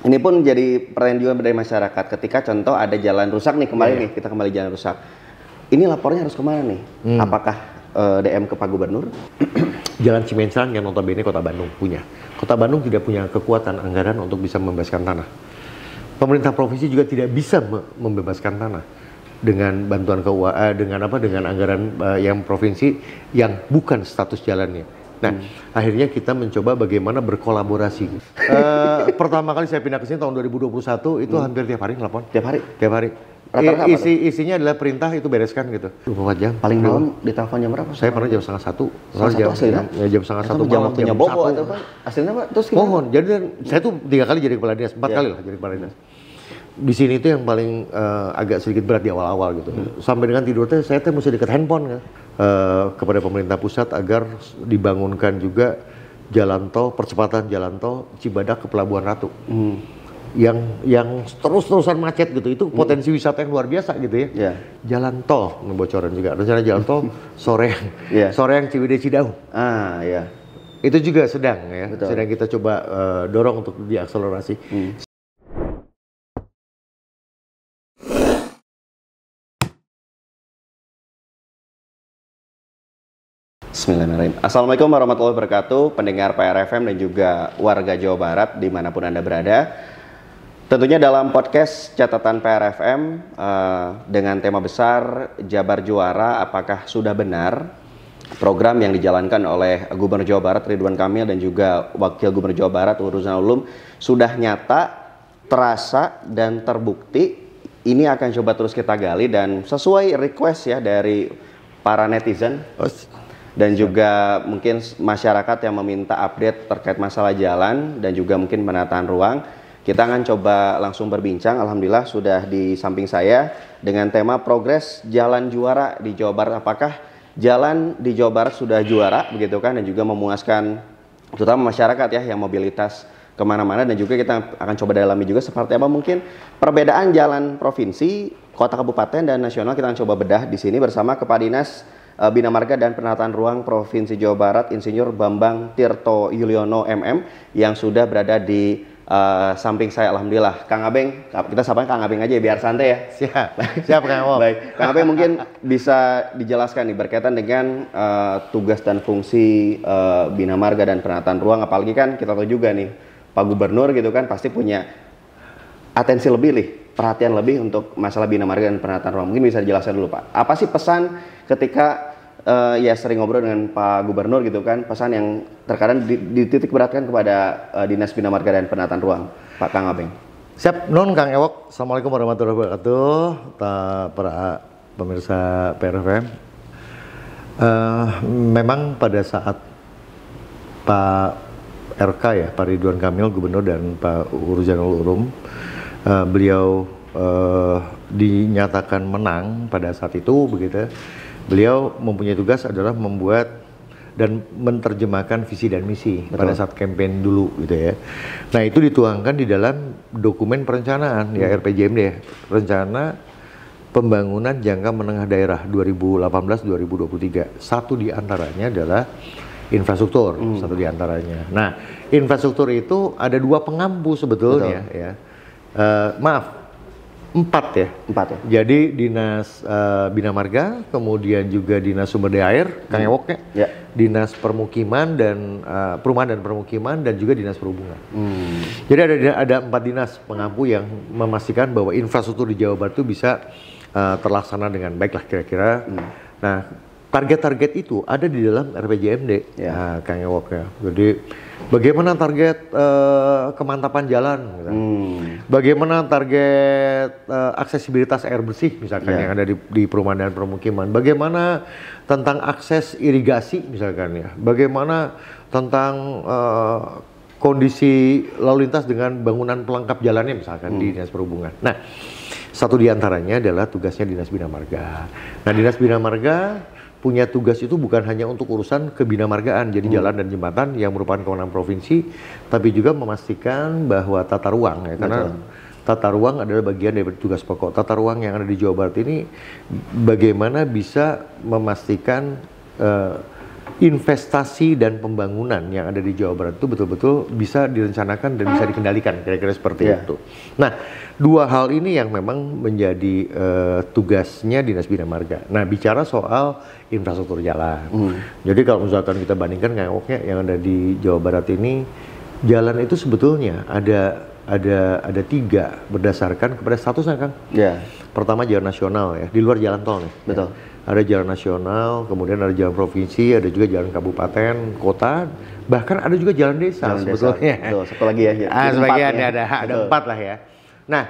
Ini pun jadi pertanyaan juga dari masyarakat. Ketika contoh ada jalan rusak nih kemarin nih, kita kembali jalan rusak. Ini lapornya harus kemana nih? Apakah DM ke Pak Gubernur? Jalan Cimencrang yang notabene Kota Bandung punya. Kota Bandung tidak punya kekuatan anggaran untuk bisa membebaskan tanah. Pemerintah provinsi juga tidak bisa membebaskan tanah dengan bantuan keuangan, dengan anggaran yang provinsi yang bukan status jalannya. Nah, akhirnya kita mencoba bagaimana berkolaborasi. Pertama kali saya pindah ke sini tahun 2021 itu hampir tiap hari nelpon. Tiap hari? Tiap hari. Isinya adalah perintah itu bereskan gitu. 24 jam. Paling malam ditelepon jam berapa? Saya pernah jam 1:30. Jam 1:30 jam waktunya bobo atau apa? Aslinya Pak, terus gimana? Mohon. Jadi saya tuh 3 kali jadi kepala dinas, 4 kali lah jadi kepala dinas. Di sini itu yang paling agak sedikit berat di awal-awal gitu. Sampai dengan tidur saya mesti dekat handphone kan. Kepada pemerintah pusat agar dibangunkan juga jalan tol, percepatan jalan tol Cibadak ke Pelabuhan Ratu. Yang terus-terusan macet gitu, itu potensi wisata yang luar biasa gitu ya. Yeah. Jalan tol, bocoran juga. Rencana jalan tol Soreang Ciwidey Cidahu. Itu juga sedang ya. Betul. Sedang kita coba dorong untuk diakselerasi. Bismillahirrahmanirrahim. Assalamualaikum warahmatullahi wabarakatuh, pendengar PRFM dan juga warga Jawa Barat dimanapun Anda berada. Tentunya dalam podcast catatan PRFM dengan tema besar Jabar Juara, apakah sudah benar program yang dijalankan oleh Gubernur Jawa Barat Ridwan Kamil dan juga Wakil Gubernur Jawa Barat Ruzanul Ulum sudah nyata, terasa dan terbukti. Ini akan coba terus kita gali dan sesuai request ya dari para netizen. Dan juga mungkin masyarakat yang meminta update terkait masalah jalan dan juga mungkin penataan ruang. Kita akan coba langsung berbincang. Alhamdulillah sudah di samping saya dengan tema progres jalan juara di Jawa Barat. Apakah jalan di Jawa Barat sudah juara begitu kan, dan juga memuaskan terutama masyarakat ya yang mobilitas kemana-mana, dan juga kita akan coba dalami juga seperti apa mungkin perbedaan jalan provinsi, kota, kabupaten dan nasional. Kita akan coba bedah di sini bersama Kepala Dinas Bina Marga dan Penataan Ruang Provinsi Jawa Barat, Insinyur Bambang Tirto Yuliono MM, yang sudah berada di samping saya. Alhamdulillah. Kang Abeng, kita sapa Kang Abeng aja biar santai ya. Siap Kang Abeng. Baik, Kang Abeng mungkin bisa dijelaskan nih berkaitan dengan tugas dan fungsi Bina Marga dan Penataan Ruang, apalagi kan kita tahu juga nih Pak Gubernur gitu kan pasti punya atensi lebih nih, perhatian lebih untuk masalah Bina Marga dan Penataan Ruang. Mungkin bisa dijelaskan dulu Pak, apa sih pesan ketika ya sering ngobrol dengan Pak Gubernur gitu kan, pesan yang terkadang dititik beratkan kepada Dinas Bina Marga dan Penataan Ruang, Pak Kang Abeng. Siap, Nun Kang Ewok. Assalamualaikum warahmatullahi wabarakatuh, para pemirsa PRFM. Memang pada saat Pak RK ya, Pak Ridwan Kamil Gubernur dan Pak Ruzanul Ulum, beliau dinyatakan menang pada saat itu begitu. Beliau mempunyai tugas adalah membuat dan menerjemahkan visi dan misi. Betul. Pada saat kampanye dulu gitu ya. Nah, itu dituangkan di dalam dokumen perencanaan ya RPJMD, Rencana Pembangunan Jangka Menengah Daerah 2018-2023. Satu di antaranya adalah infrastruktur, satu di antaranya. Nah, infrastruktur itu ada 2 pengampu sebetulnya. Betul. Ya. Maaf, 4 ya. Jadi Dinas Bina Marga, kemudian juga Dinas Sumber Daya Air, Kang Ewok ya. Dinas Permukiman dan Perumahan dan Permukiman, dan juga Dinas Perhubungan. Jadi ada 4 dinas pengampu yang memastikan bahwa infrastruktur di Jawa Barat itu bisa terlaksana dengan baik lah kira-kira. Nah, target-target itu ada di dalam RPJMD, ya. Kang Ewok ya. Jadi bagaimana target kemantapan jalan, bagaimana target aksesibilitas air bersih misalkan yang ada di perumahan dan permukiman, bagaimana tentang akses irigasi misalkan ya, bagaimana tentang kondisi lalu lintas dengan bangunan pelengkap jalannya misalkan di Dinas Perhubungan. Nah, satu di antaranya adalah tugasnya Dinas Bina Marga. Nah, Dinas Bina Marga punya tugas itu bukan hanya untuk urusan kebinamargaan, jadi jalan dan jembatan yang merupakan kewenangan provinsi, tapi juga memastikan bahwa tata ruang ya, karena tata ruang adalah bagian dari tugas pokok. Tata ruang yang ada di Jawa Barat ini bagaimana bisa memastikan investasi dan pembangunan yang ada di Jawa Barat itu betul-betul bisa direncanakan dan bisa dikendalikan, kira-kira seperti itu. Nah, dua hal ini yang memang menjadi tugasnya Dinas Bina Marga. Nah, bicara soal infrastruktur jalan. Jadi kalau misalkan kita bandingkan ngewoknya yang ada di Jawa Barat ini, jalan itu sebetulnya ada 3 berdasarkan kepada statusnya, Kang. Pertama jalan nasional ya, di luar jalan tol nih. Betul. Ada jalan nasional, kemudian ada jalan provinsi, ada juga jalan kabupaten, kota, bahkan ada juga jalan desa sebetulnya. Betul, satu lagi ya. Sebagian ada 4 lah ya. Nah,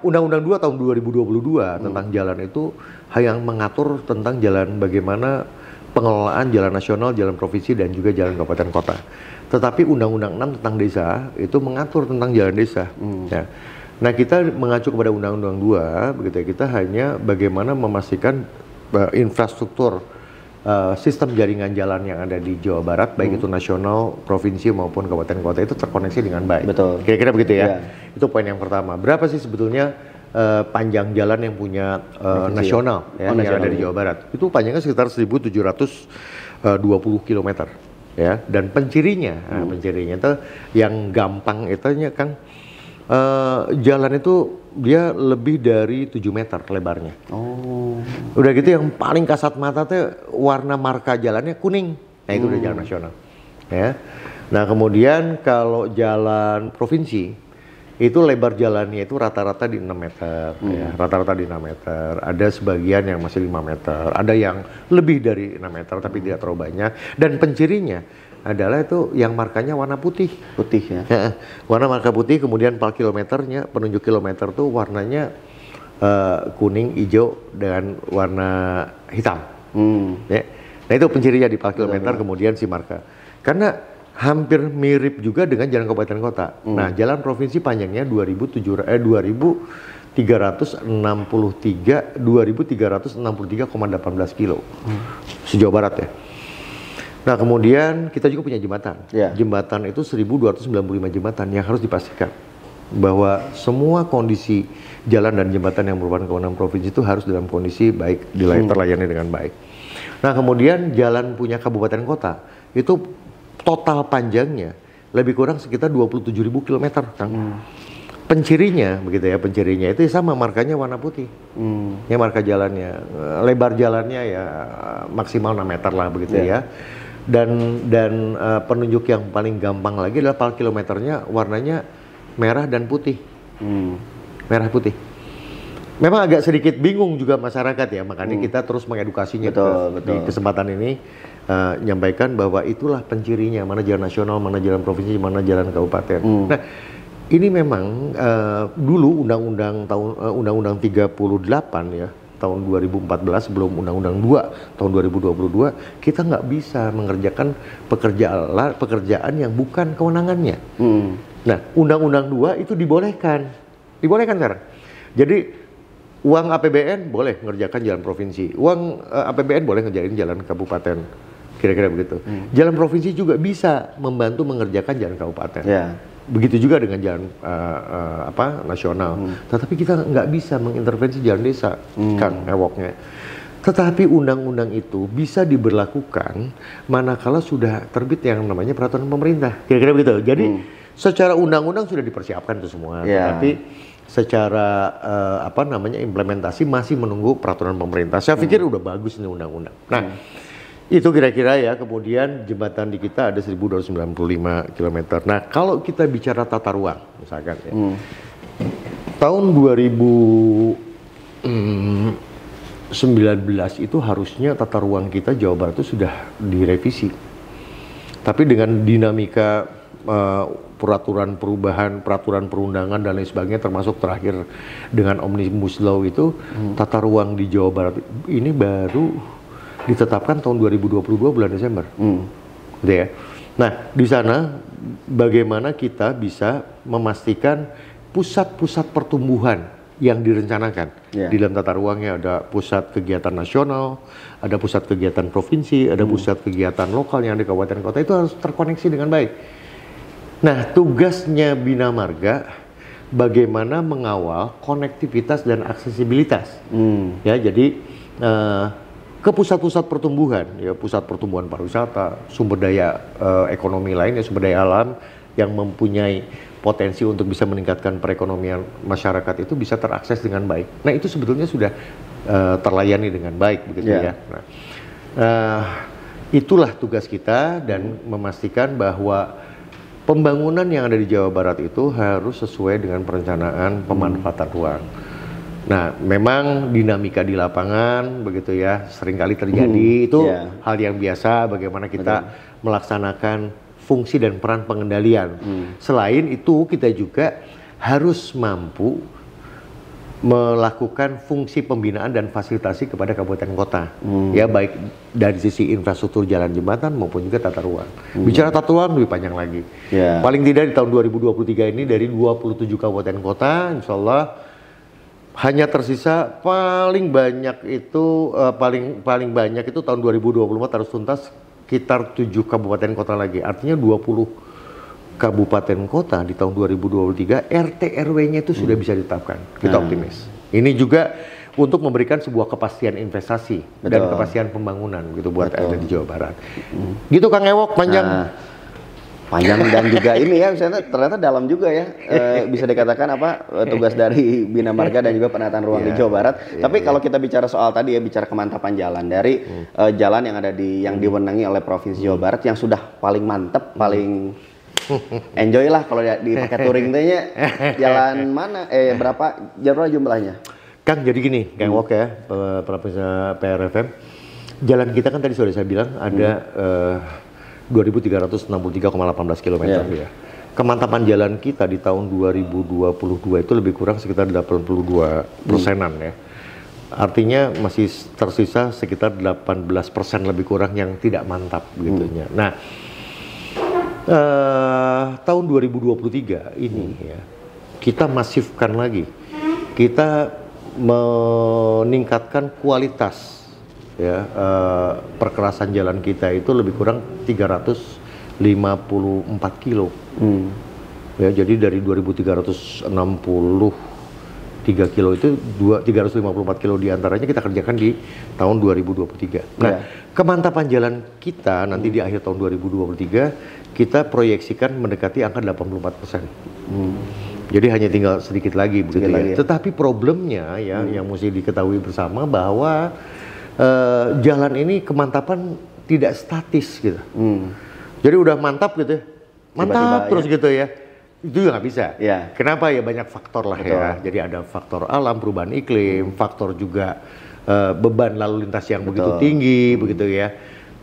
Undang-Undang 2 tahun 2022 tentang jalan itu yang mengatur tentang jalan bagaimana pengelolaan jalan nasional, jalan provinsi, dan juga jalan kabupaten kota. Tetapi Undang-Undang 6 tentang desa itu mengatur tentang jalan desa. Ya. Nah, kita mengacu kepada Undang-Undang 2, begitu ya, kita hanya bagaimana memastikan infrastruktur sistem jaringan jalan yang ada di Jawa Barat, baik itu nasional, provinsi maupun kabupaten kota itu terkoneksi dengan baik. Betul. Kira-kira begitu ya. Itu poin yang pertama. Berapa sih sebetulnya panjang jalan yang punya nasional ya, yang ada di Jawa Barat? Itu panjangnya sekitar 1.720 km ya. Dan pencirinya, pencirinya itu yang gampang itunya, Kang. Jalan itu dia lebih dari 7 meter lebarnya. Udah gitu yang paling kasat mata tuh warna marka jalannya kuning. Nah, itu udah jalan nasional. Ya. Nah, kemudian kalau jalan provinsi itu lebar jalannya itu rata-rata di 6 meter ya, rata-rata di 6 meter. Ada sebagian yang masih 5 meter, ada yang lebih dari 6 meter tapi tidak terlalu banyak. Dan pencirinya adalah itu yang markanya warna putih. Putih ya. Warna marka putih, kemudian per kilometernya, penunjuk kilometer tuh warnanya kuning, hijau, dengan warna hitam. Ya. Nah, itu pencirinya di per kilometer, kemudian si marka. Karena hampir mirip juga dengan jalan kabupaten kota. Nah, jalan provinsi panjangnya 2363,18 kilo. Sejauh barat ya. Nah, kemudian kita juga punya jembatan. Jembatan itu 1295 jembatan yang harus dipastikan bahwa semua kondisi jalan dan jembatan yang merupakan kewenangan provinsi itu harus dalam kondisi baik, terlayani dengan baik. Nah, kemudian jalan punya kabupaten kota itu total panjangnya lebih kurang sekitar 27.000 km, Kang. Pencirinya begitu ya, pencirinya itu sama, markanya warna putih. Ya, marka jalannya, lebar jalannya ya maksimal 6 meter lah begitu ya. Dan penunjuk yang paling gampang lagi adalah per kilometernya warnanya merah dan putih. Merah putih. Memang agak sedikit bingung juga masyarakat ya, makanya kita terus mengedukasinya di kesempatan ini, nyampaikan bahwa itulah pencirinya, mana jalan nasional, mana jalan provinsi, mana jalan kabupaten. Nah, ini memang dulu Undang-Undang 38 ya, tahun 2014 sebelum Undang-Undang 2 tahun 2022, kita nggak bisa mengerjakan pekerjaan yang bukan kewenangannya. Nah, Undang-Undang 2 itu dibolehkan sekarang. Jadi uang APBN boleh mengerjakan jalan provinsi, uang APBN boleh ngerjain jalan kabupaten, kira-kira begitu. Jalan provinsi juga bisa membantu mengerjakan jalan kabupaten. Begitu juga dengan jalan nasional. Tetapi kita nggak bisa mengintervensi jalan desa, Kang, ewoknya. Tetapi undang-undang itu bisa diberlakukan manakala sudah terbit yang namanya peraturan pemerintah. Kira-kira begitu. Jadi secara undang-undang sudah dipersiapkan itu semua. Tapi secara implementasi masih menunggu peraturan pemerintah. Saya pikir udah bagus nih undang-undang. Nah, itu kira-kira ya. Kemudian jembatan di kita ada 1295 km. Nah, kalau kita bicara tata ruang misalkan ya. Tahun 2019 itu harusnya tata ruang kita Jawa Barat itu sudah direvisi. Tapi dengan dinamika peraturan perubahan, peraturan perundangan dan lain sebagainya, termasuk terakhir dengan Omnibus Law itu, tata ruang di Jawa Barat ini baru ditetapkan tahun 2022 bulan Desember. Gitu ya. Nah, di sana bagaimana kita bisa memastikan pusat-pusat pertumbuhan yang direncanakan. Di dalam tata ruangnya ada pusat kegiatan nasional, ada pusat kegiatan provinsi, ada pusat kegiatan lokal yang ada di kabupaten kota, itu harus terkoneksi dengan baik. Nah, tugasnya Bina Marga bagaimana mengawal konektivitas dan aksesibilitas. Ya, jadi ke pusat-pusat pertumbuhan, ya pusat pertumbuhan pariwisata, sumber daya ekonomi lainnya, sumber daya alam yang mempunyai potensi untuk bisa meningkatkan perekonomian masyarakat itu bisa terakses dengan baik. Nah itu sebetulnya sudah terlayani dengan baik begitu ya. Nah, itulah tugas kita dan memastikan bahwa pembangunan yang ada di Jawa Barat itu harus sesuai dengan perencanaan pemanfaatan ruang. Nah, memang dinamika di lapangan begitu ya, seringkali terjadi itu hal yang biasa bagaimana kita melaksanakan fungsi dan peran pengendalian. Selain itu, kita juga harus mampu melakukan fungsi pembinaan dan fasilitasi kepada kabupaten kota. Ya, baik dari sisi infrastruktur jalan jembatan maupun juga tata ruang. Bicara tata ruang lebih panjang lagi. Paling tidak di tahun 2023 ini dari 27 kabupaten kota, insya Allah hanya tersisa paling banyak itu paling banyak itu tahun 2024 harus tuntas sekitar 7 kabupaten kota lagi. Artinya 20 kabupaten kota di tahun 2023 RT RW-nya itu sudah bisa ditetapkan. Kita optimis. Ini juga untuk memberikan sebuah kepastian investasi dan kepastian pembangunan gitu buat ada di Jawa Barat. Gitu Kang Ewok, panjang. Panjang dan juga ini ya, misalnya ternyata dalam juga ya, bisa dikatakan tugas dari Bina Marga dan juga penataan ruang di Jawa Barat. Tapi kalau kita bicara soal tadi ya, bicara kemantapan jalan dari jalan yang ada yang diwenangi oleh Provinsi Jawa Barat yang sudah paling mantep, paling enjoy lah kalau dipakai touring nya jalan mana, berapa jumlahnya? Kang, jadi gini, Kang Wok ya, pemirsa PRFM, jalan kita kan tadi sudah saya bilang ada 2.363,18 km ya. Kemantapan jalan kita di tahun 2022 itu lebih kurang sekitar 82%-an ya. Artinya masih tersisa sekitar 18% lebih kurang yang tidak mantap begitunya. Nah, tahun 2023 ini ya, kita masifkan lagi. Kita meningkatkan kualitas ya, perkerasan jalan kita itu lebih kurang 354 kilo. Ya, jadi dari 2.363 kilo itu 354 kilo diantaranya kita kerjakan di tahun 2023. Nah, kemantapan jalan kita nanti di akhir tahun 2023 kita proyeksikan mendekati angka 84%. Jadi hanya tinggal sedikit lagi begitu ya. Tetapi problemnya ya yang mesti diketahui bersama bahwa jalan ini kemantapan tidak statis gitu. Jadi udah mantap gitu ya, mantap terus gitu ya. Itu juga nggak bisa. Kenapa ya, banyak faktor lah ya. Jadi ada faktor alam, perubahan iklim, faktor juga beban lalu lintas yang begitu tinggi begitu ya.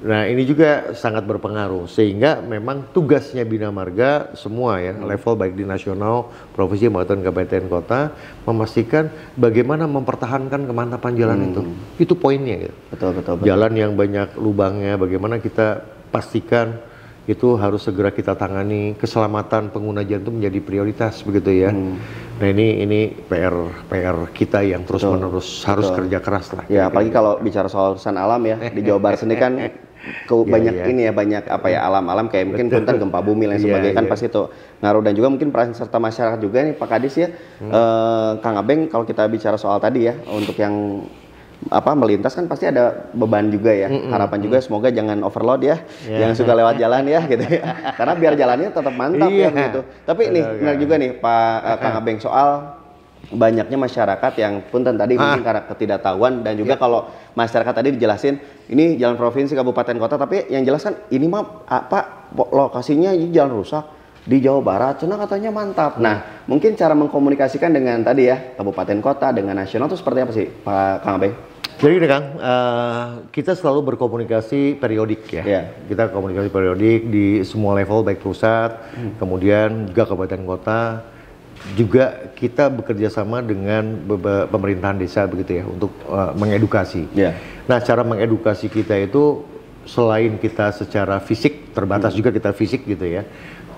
Nah ini juga sangat berpengaruh, sehingga memang tugasnya Bina Marga semua ya, level baik di nasional, provinsi maupun kabupaten kota, memastikan bagaimana mempertahankan kemantapan jalan itu poinnya gitu. Betul. Jalan yang banyak lubangnya, bagaimana kita pastikan itu harus segera kita tangani, keselamatan pengguna jalan itu menjadi prioritas begitu ya. Nah ini PR kita yang terus menerus harus kerja keras lah. Ya apalagi kalau bicara soal urusan alam ya, di Jawa Barat sendiri kan banyak alam-alam kayak mungkin punten gempa bumi dan sebagainya kan pasti itu ngaruh, dan juga mungkin peran serta masyarakat juga nih Pak Kadis ya. Kang Abeng, kalau kita bicara soal tadi ya, untuk yang melintas kan pasti ada beban juga ya. Harapan juga semoga jangan overload ya, yang suka lewat jalan ya gitu ya. Karena biar jalannya tetap mantap ya gitu. Tapi nih benar juga nih Pak Kang Abeng, soal banyaknya masyarakat yang punten tadi mungkin karena ketidaktahuan, dan juga kalau masyarakat tadi dijelasin ini jalan provinsi, kabupaten, kota, tapi yang jelas kan ini mah lokasinya jalan rusak di Jawa Barat, cina katanya mantap. Nah, mungkin cara mengkomunikasikan dengan tadi ya kabupaten, kota dengan nasional itu seperti apa sih Pak Kang Abeng? Jadi gini Kang, kita selalu berkomunikasi periodik ya. Kita komunikasi periodik di semua level, baik pusat, kemudian juga kabupaten kota. Juga kita bekerja sama dengan pemerintahan desa begitu ya, untuk mengedukasi. Nah, cara mengedukasi kita itu selain kita secara fisik terbatas, juga kita fisik gitu ya.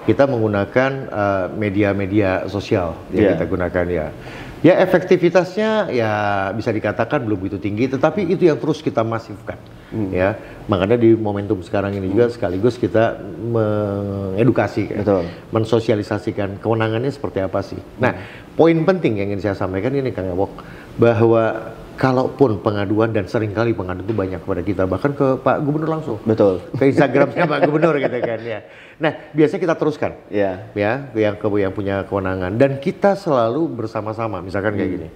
Kita menggunakan media-media sosial yang kita gunakan ya. Ya efektivitasnya ya bisa dikatakan belum begitu tinggi, tetapi itu yang terus kita masifkan ya. Makanya di momentum sekarang ini juga sekaligus kita mengedukasi, mensosialisasikan kewenangannya seperti apa sih. Nah, poin penting yang ingin saya sampaikan ini Kang Ewok, bahwa kalaupun pengaduan, dan seringkali pengaduan itu banyak kepada kita, bahkan ke Pak Gubernur langsung. Betul. Ke Instagramnya Pak Gubernur gitu kan ya. Nah, biasanya kita teruskan. Iya. Ya, yang punya kewenangan, dan kita selalu bersama-sama. Misalkan kayak gini.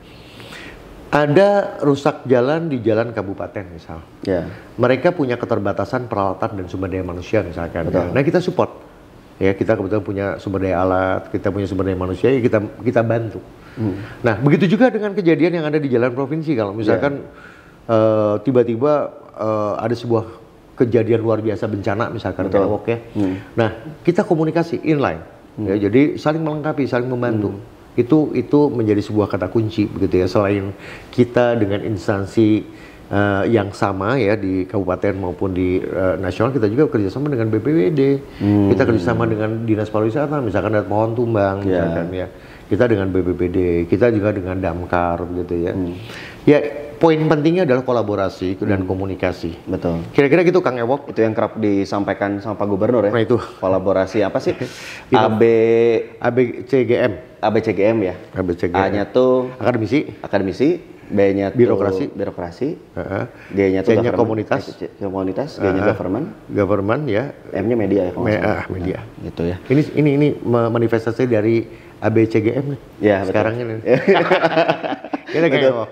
Ada rusak jalan di jalan kabupaten misal. Ya. Mereka punya keterbatasan peralatan dan sumber daya manusia misalkan. Ya. Nah, kita support. Ya, kita kebetulan punya sumber daya alat, kita punya sumber daya manusia, ya kita bantu. Nah, begitu juga dengan kejadian yang ada di jalan provinsi. Kalau misalkan tiba-tiba ada sebuah kejadian luar biasa, bencana misalkan kayak Ewok ya. Nah, kita komunikasi inline. Ya, jadi saling melengkapi, saling membantu. Itu menjadi sebuah kata kunci begitu ya. Selain kita dengan instansi yang sama ya di kabupaten maupun di nasional, kita juga kerjasama dengan BPWD, kita kerjasama dengan Dinas Pariwisata, misalkan ada pohon tumbang, misalkan ya. Kita dengan BPBD, kita juga dengan Damkar gitu ya. Ya, poin pentingnya adalah kolaborasi dan komunikasi. Betul. Kira-kira gitu Kang Ewok. Itu yang kerap disampaikan sama Pak Gubernur ya. Nah, itu kolaborasi apa sih? ABCGM. ABCGM ya. ABCGM. A-nya tuh akademisi, B-nya tuh birokrasi, G-nya tuh komunitas, G-nya government ya. M-nya media ya. Media. Gitu ya. Ini manifestasi dari ABCGM nih. Ya, sekarang ini.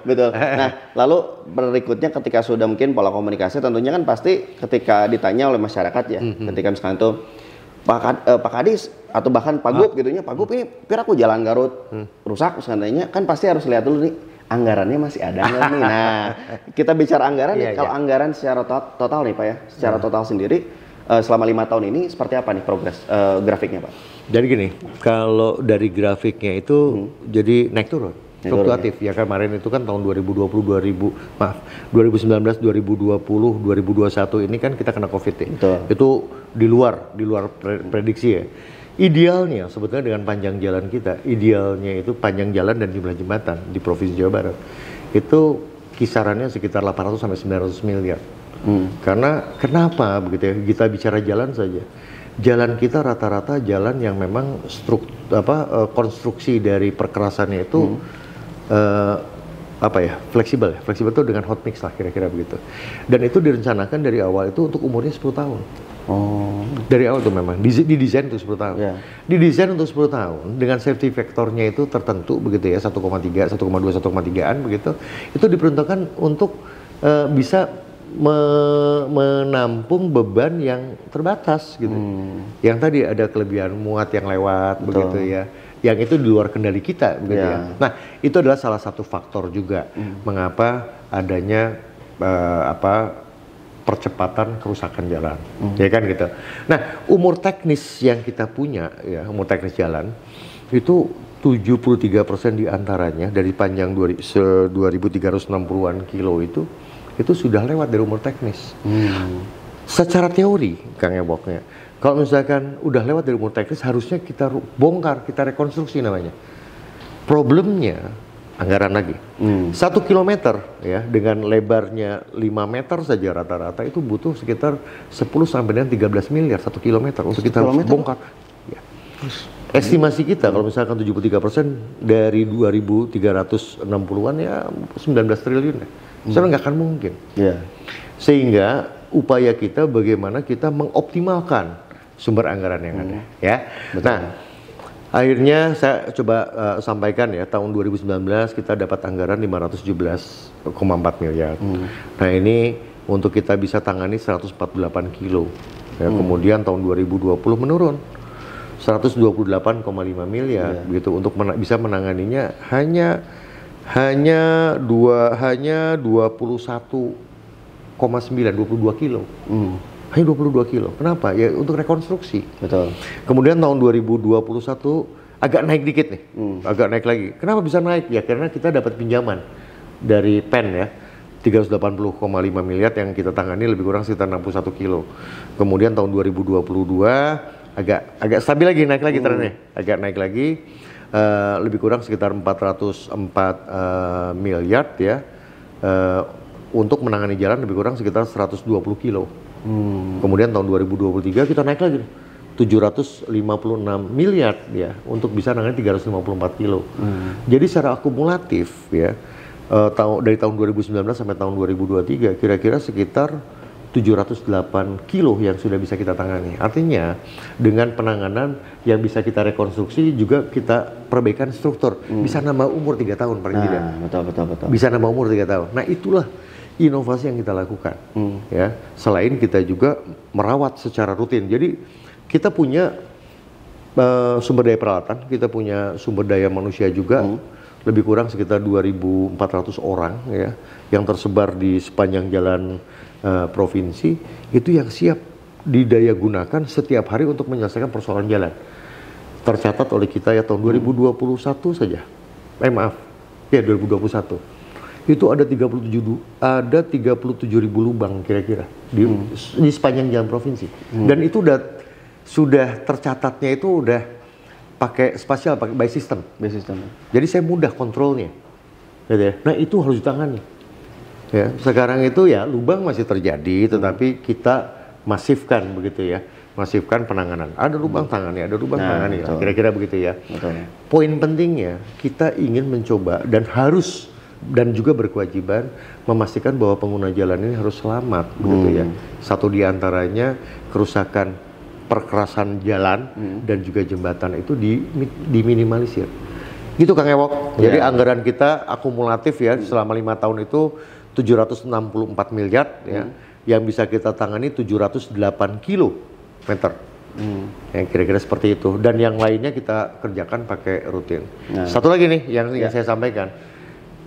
Betul. Nah, lalu berikutnya ketika sudah mungkin pola komunikasi, tentunya kan pasti ketika ditanya oleh masyarakat ya, ketika misalkan tuh Pak Kadis atau bahkan Pak Gub gitu nya, Pak Gub ini piraku jalan Garut rusak misalnya, kan pasti harus lihat dulu nih anggarannya masih ada nggak nih. Nah, kita bicara anggaran nih, kalau anggaran secara total nih Pak ya, secara total sendiri selama 5 tahun ini seperti apa nih progres grafiknya Pak? Jadi gini, kalau dari grafiknya itu jadi naik turun. Fluktuatif ya, kemarin itu kan tahun 2019, 2020, 2021 ini kan kita kena Covid ya. Itu di luar prediksi ya. Idealnya sebetulnya dengan panjang jalan kita, idealnya itu panjang jalan dan jumlah jembatan di Provinsi Jawa Barat itu kisarannya sekitar 800 sampai 900 miliar. Karena kenapa begitu ya? Kita bicara jalan saja. Jalan kita rata-rata jalan yang memang konstruksi dari perkerasannya itu fleksibel itu dengan hot mix lah kira-kira begitu. Dan itu direncanakan dari awal itu untuk umurnya 10 tahun. Dari awal itu memang didesain untuk 10 tahun. Didesain untuk 10 tahun dengan safety factornya itu tertentu begitu ya, 1,3, 1,2, 1,3an begitu. Itu diperuntukkan untuk bisa menampung beban yang terbatas gitu. Yang tadi ada kelebihan muat yang lewat begitu ya. Yang itu di luar kendali kita begitu ya. Nah, itu adalah salah satu faktor juga mengapa adanya percepatan kerusakan jalan. Ya kan gitu. Nah, umur teknis yang kita punya ya, umur teknis jalan itu 73% diantaranya dari panjang 2360-an kilo itu sudah lewat dari umur teknis. Secara teori, Kang Ewoknya, kalau misalkan udah lewat dari umur teknis, harusnya kita bongkar, kita rekonstruksi namanya. Problemnya, anggaran lagi. 1 kilometer ya, dengan lebarnya 5 meter saja rata-rata itu butuh sekitar 10 sampai dengan 13 miliar 1 kilometer untuk kita bongkar. Ya. Estimasi kita kalau misalkan 73% dari 2.360-an ya 19 triliun ya. Sebenarnya nggak akan mungkin. Sehingga upaya kita bagaimana kita mengoptimalkan sumber anggaran yang ada. Ya. Nah, akhirnya saya coba sampaikan ya, tahun 2019 kita dapat anggaran 517,4 miliar. Nah, ini untuk kita bisa tangani 148 kilo. Ya, kemudian tahun 2020 menurun 128,5 miliar gitu, untuk bisa menanganinya hanya 22 kilo. Hanya 22 kilo. Kenapa? Ya untuk rekonstruksi. Betul. Kemudian tahun 2021 agak naik dikit nih. Agak naik lagi. Kenapa bisa naik? Ya karena kita dapat pinjaman dari PEN ya. 380,5 miliar yang kita tangani lebih kurang sekitar 61 kilo. Kemudian tahun 2022 agak stabil lagi, naik lagi trennya. Agak naik lagi. Lebih kurang sekitar 404 miliar ya. Untuk menangani jalan lebih kurang sekitar 120 kilo. Kemudian tahun 2023 kita naik lagi 756 miliar ya, untuk bisa menangani 354 kilo. Jadi secara akumulatif ya, dari tahun 2019 sampai tahun 2023 kira-kira sekitar 708 kilo yang sudah bisa kita tangani. Artinya dengan penanganan yang bisa kita rekonstruksi juga kita perbaikan struktur. Bisa nambah umur 3 tahun paling tidak. Betul. Bisa nambah umur 3 tahun. Nah itulah inovasi yang kita lakukan. Ya, selain kita juga merawat secara rutin. Jadi kita punya sumber daya peralatan, kita punya sumber daya manusia juga. Lebih kurang sekitar 2.400 orang ya, yang tersebar di sepanjang jalan provinsi itu yang siap didaya gunakan setiap hari untuk menyelesaikan persoalan jalan. Tercatat oleh kita ya tahun 2021 saja. Maaf. Ya 2021. Itu ada 37.000 lubang kira-kira di sepanjang jalan provinsi. Dan itu sudah tercatatnya itu udah pakai spasial, pakai by system. Jadi saya mudah kontrolnya. Gitu ya. Nah, itu harus ditangani. Ya, sekarang itu ya lubang masih terjadi, tetapi kita masifkan begitu ya, masifkan penanganan. Ada lubang tangani, ada lubang tangani, kira-kira begitu ya. Poin pentingnya kita ingin mencoba dan harus dan juga berkewajiban memastikan bahwa pengguna jalan ini harus selamat, begitu ya. Satu diantaranya kerusakan perkerasan jalan dan juga jembatan itu diminimalisir. Gitu Kang Ewok. Jadi anggaran kita akumulatif ya selama 5 tahun itu 764 miliar ya, yang bisa kita tangani 708 kilometer. Yang kira-kira seperti itu. Dan yang lainnya kita kerjakan pakai rutin. Satu lagi nih yang saya sampaikan.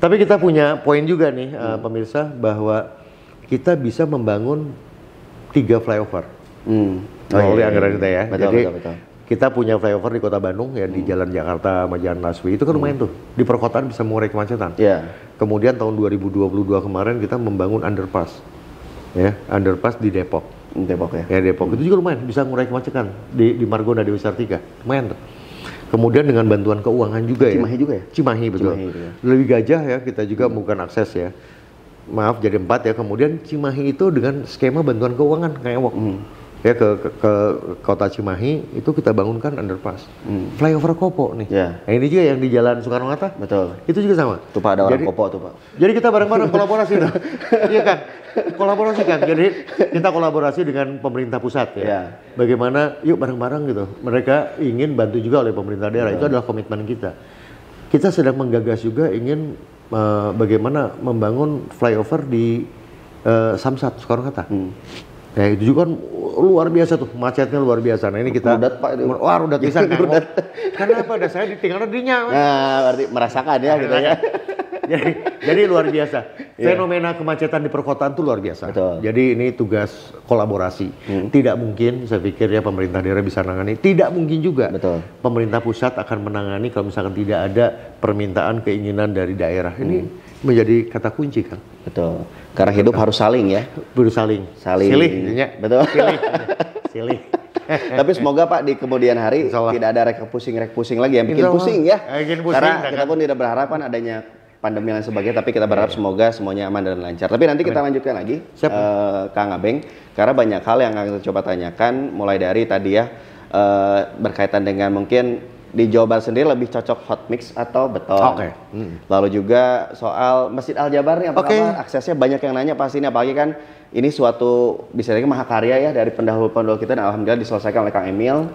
Tapi kita punya poin juga nih pemirsa bahwa kita bisa membangun 3 flyover. Oleh anggaran kita ya. Jadi kita punya flyover di Kota Bandung ya, di Jalan Jakarta sama Jalan Laswi. Itu kan lumayan tuh. Di perkotaan bisa mengurai kemacetan. Kemudian tahun 2022 kemarin kita membangun underpass. Ya, underpass di Depok. Ya, Depok. Itu juga lumayan bisa mengurai kemacetan di Margonda di Wisartika. Lumayan tuh. Kemudian dengan bantuan keuangan juga Cimahi juga ya? Cimahi betul. Lebih Gajah ya, kita juga bukan akses ya. Maaf jadi 4 ya. Kemudian Cimahi itu dengan skema bantuan keuangan kayak Ewok. Ya ke kota Cimahi itu kita bangunkan underpass. Flyover Kopo nih. Nah, ini juga yang di Jalan Soekarno-Hatta. Itu juga sama. Tuh Pak, ada orang Kopo tuh Pak. Jadi kita bareng-bareng kolaborasi tuh. Iya kan? Kolaborasi kan. Jadi kita kolaborasi dengan pemerintah pusat ya. Bagaimana yuk bareng-bareng gitu. Mereka ingin bantu juga oleh pemerintah daerah. Itu adalah komitmen kita. Kita sedang menggagas juga ingin bagaimana membangun flyover di Samsat Soekarno-Hatta. Ya itu juga kan luar biasa tuh, macetnya luar biasa. Nah ini kita rudat Pak itu. Wah rudat bisa kan. Kenapa ada saya ditinggal dinya. Nah berarti merasakan ya gitu ya. Jadi luar biasa. Fenomena kemacetan di perkotaan itu luar biasa. Jadi ini tugas kolaborasi. Tidak mungkin saya pikir ya pemerintah daerah bisa menangani. Tidak mungkin juga pemerintah pusat akan menangani kalau misalkan tidak ada permintaan keinginan dari daerah. Ini menjadi kata kunci kan. Karena hidup harus saling ya. Saling. Silih. Silih. Tapi semoga Pak di kemudian hari tidak ada rek pusing lagi yang bikin pusing ya. Karena kita pun tidak berharap kan adanya pandemi dan sebagainya, tapi kita berharap semoga semuanya aman dan lancar. Tapi nanti kita lanjutkan lagi, Kang Abeng, karena banyak hal yang akan kita coba tanyakan, mulai dari tadi ya berkaitan dengan mungkin di Jawa Barat sendiri lebih cocok hot mix atau beton. Lalu juga soal Masjid Al Jabar nih, apakah aksesnya banyak yang nanya pasti ini, apalagi kan ini suatu bisa dikatakan mahakarya ya dari pendahulu-pendahulu kita, dan alhamdulillah diselesaikan oleh Kang Emil.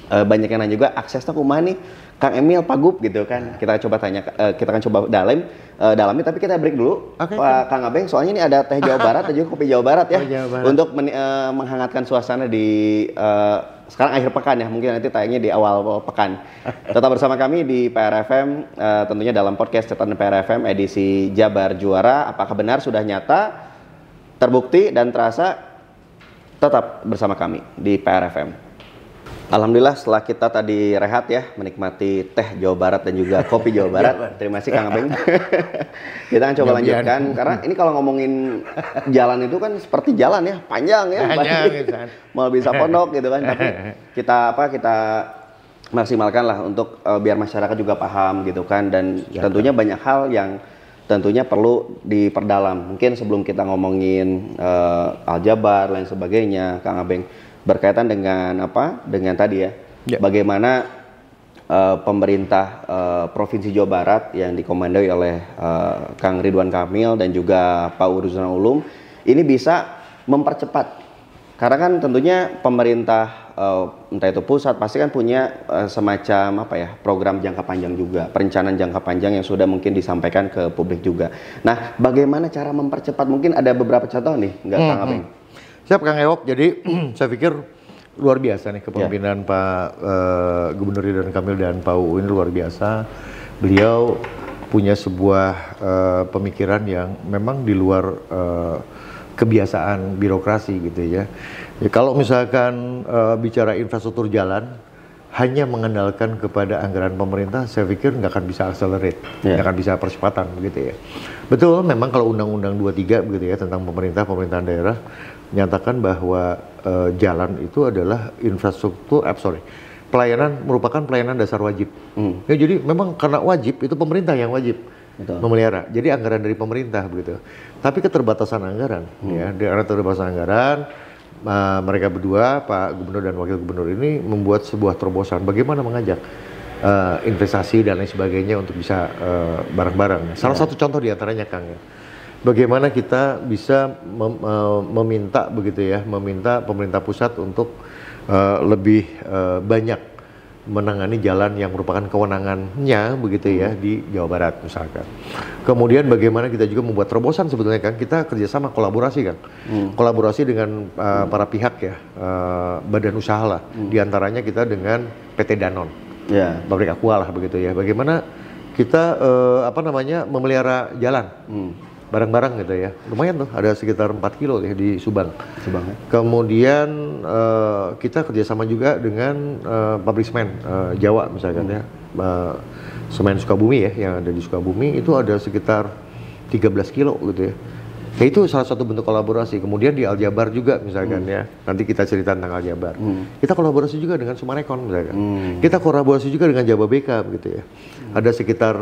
Banyak yang nanya juga aksesnya kumaha nih Kang Emil Pagup gitu kan. Kita coba tanya, kita akan coba dalami, tapi kita break dulu Pak Kang Abeng, soalnya ini ada teh Jawa Barat dan juga kopi Jawa Barat ya. Untuk menghangatkan suasana di sekarang akhir pekan ya, mungkin nanti tayangnya di awal pekan. Tetap bersama kami di PRFM, tentunya dalam podcast Catatan PRFM edisi Jabar Juara. Apakah benar sudah nyata, terbukti dan terasa? Tetap bersama kami di PRFM. Alhamdulillah setelah kita tadi rehat ya, menikmati teh Jawa Barat dan juga kopi Jawa Barat. Terima kasih Kang Abeng. Kita akan coba lanjutkan, karena ini kalau ngomongin jalan itu kan seperti jalan ya, panjang ya. Mau bisa pondok gitu kan, tapi kita maksimalkan lah untuk biar masyarakat juga paham gitu kan, dan tentunya banyak hal yang tentunya perlu diperdalam. Mungkin sebelum kita ngomongin Aljabar lain sebagainya, Kang Abeng, berkaitan dengan apa? Dengan tadi ya, bagaimana pemerintah Provinsi Jawa Barat yang dikomandoi oleh Kang Ridwan Kamil dan juga Pak Ruzanul Ulum ini bisa mempercepat. Karena kan tentunya pemerintah entah itu pusat pasti kan punya semacam program jangka panjang juga, perencanaan jangka panjang yang sudah mungkin disampaikan ke publik juga. Nah, bagaimana cara mempercepat? Mungkin ada beberapa contoh nih, Kang Abeng? Siap Kang Ewok. Jadi saya pikir luar biasa nih kepemimpinan Pak Gubernur Ridwan Kamil dan Pak UU ini luar biasa. Beliau punya sebuah pemikiran yang memang di luar kebiasaan birokrasi gitu ya. Kalau misalkan bicara infrastruktur jalan hanya mengandalkan kepada anggaran pemerintah, saya pikir nggak akan bisa accelerate, nggak akan bisa percepatan begitu ya. Betul, memang kalau Undang-Undang 23 begitu ya tentang pemerintahan daerah menyatakan bahwa jalan itu adalah infrastruktur, pelayanan merupakan pelayanan dasar wajib. Ya, jadi memang karena wajib itu pemerintah yang wajib memelihara. Jadi anggaran dari pemerintah begitu. Tapi keterbatasan anggaran, ya, karena keterbatasan anggaran, mereka berdua, Pak Gubernur dan Wakil Gubernur ini membuat sebuah terobosan bagaimana mengajak investasi dan lain sebagainya untuk bisa bareng-bareng. Salah satu contoh diantaranya Kang ya, bagaimana kita bisa meminta begitu ya, meminta pemerintah pusat untuk lebih banyak menangani jalan yang merupakan kewenangannya begitu ya di Jawa Barat misalkan. Kemudian bagaimana kita juga membuat terobosan sebetulnya kan, kita kerjasama kolaborasi kan, kolaborasi dengan para pihak ya, badan usaha lah, diantaranya kita dengan PT Danone, pabrik aqua lah begitu ya. Bagaimana kita memelihara jalan bareng-bareng gitu ya, lumayan tuh, ada sekitar 4 kilo ya di Subang. Ya. Kemudian kita kerjasama juga dengan pabrik semen Jawa misalkan ya, semen Sukabumi ya, yang ada di Sukabumi itu ada sekitar 13 kilo gitu ya. Ya itu salah satu bentuk kolaborasi. Kemudian di Aljabar juga misalkan ya, nanti kita cerita tentang Aljabar. Kita kolaborasi juga dengan Sumarekon misalkan. Kita kolaborasi juga dengan Jababeka begitu ya. Ada sekitar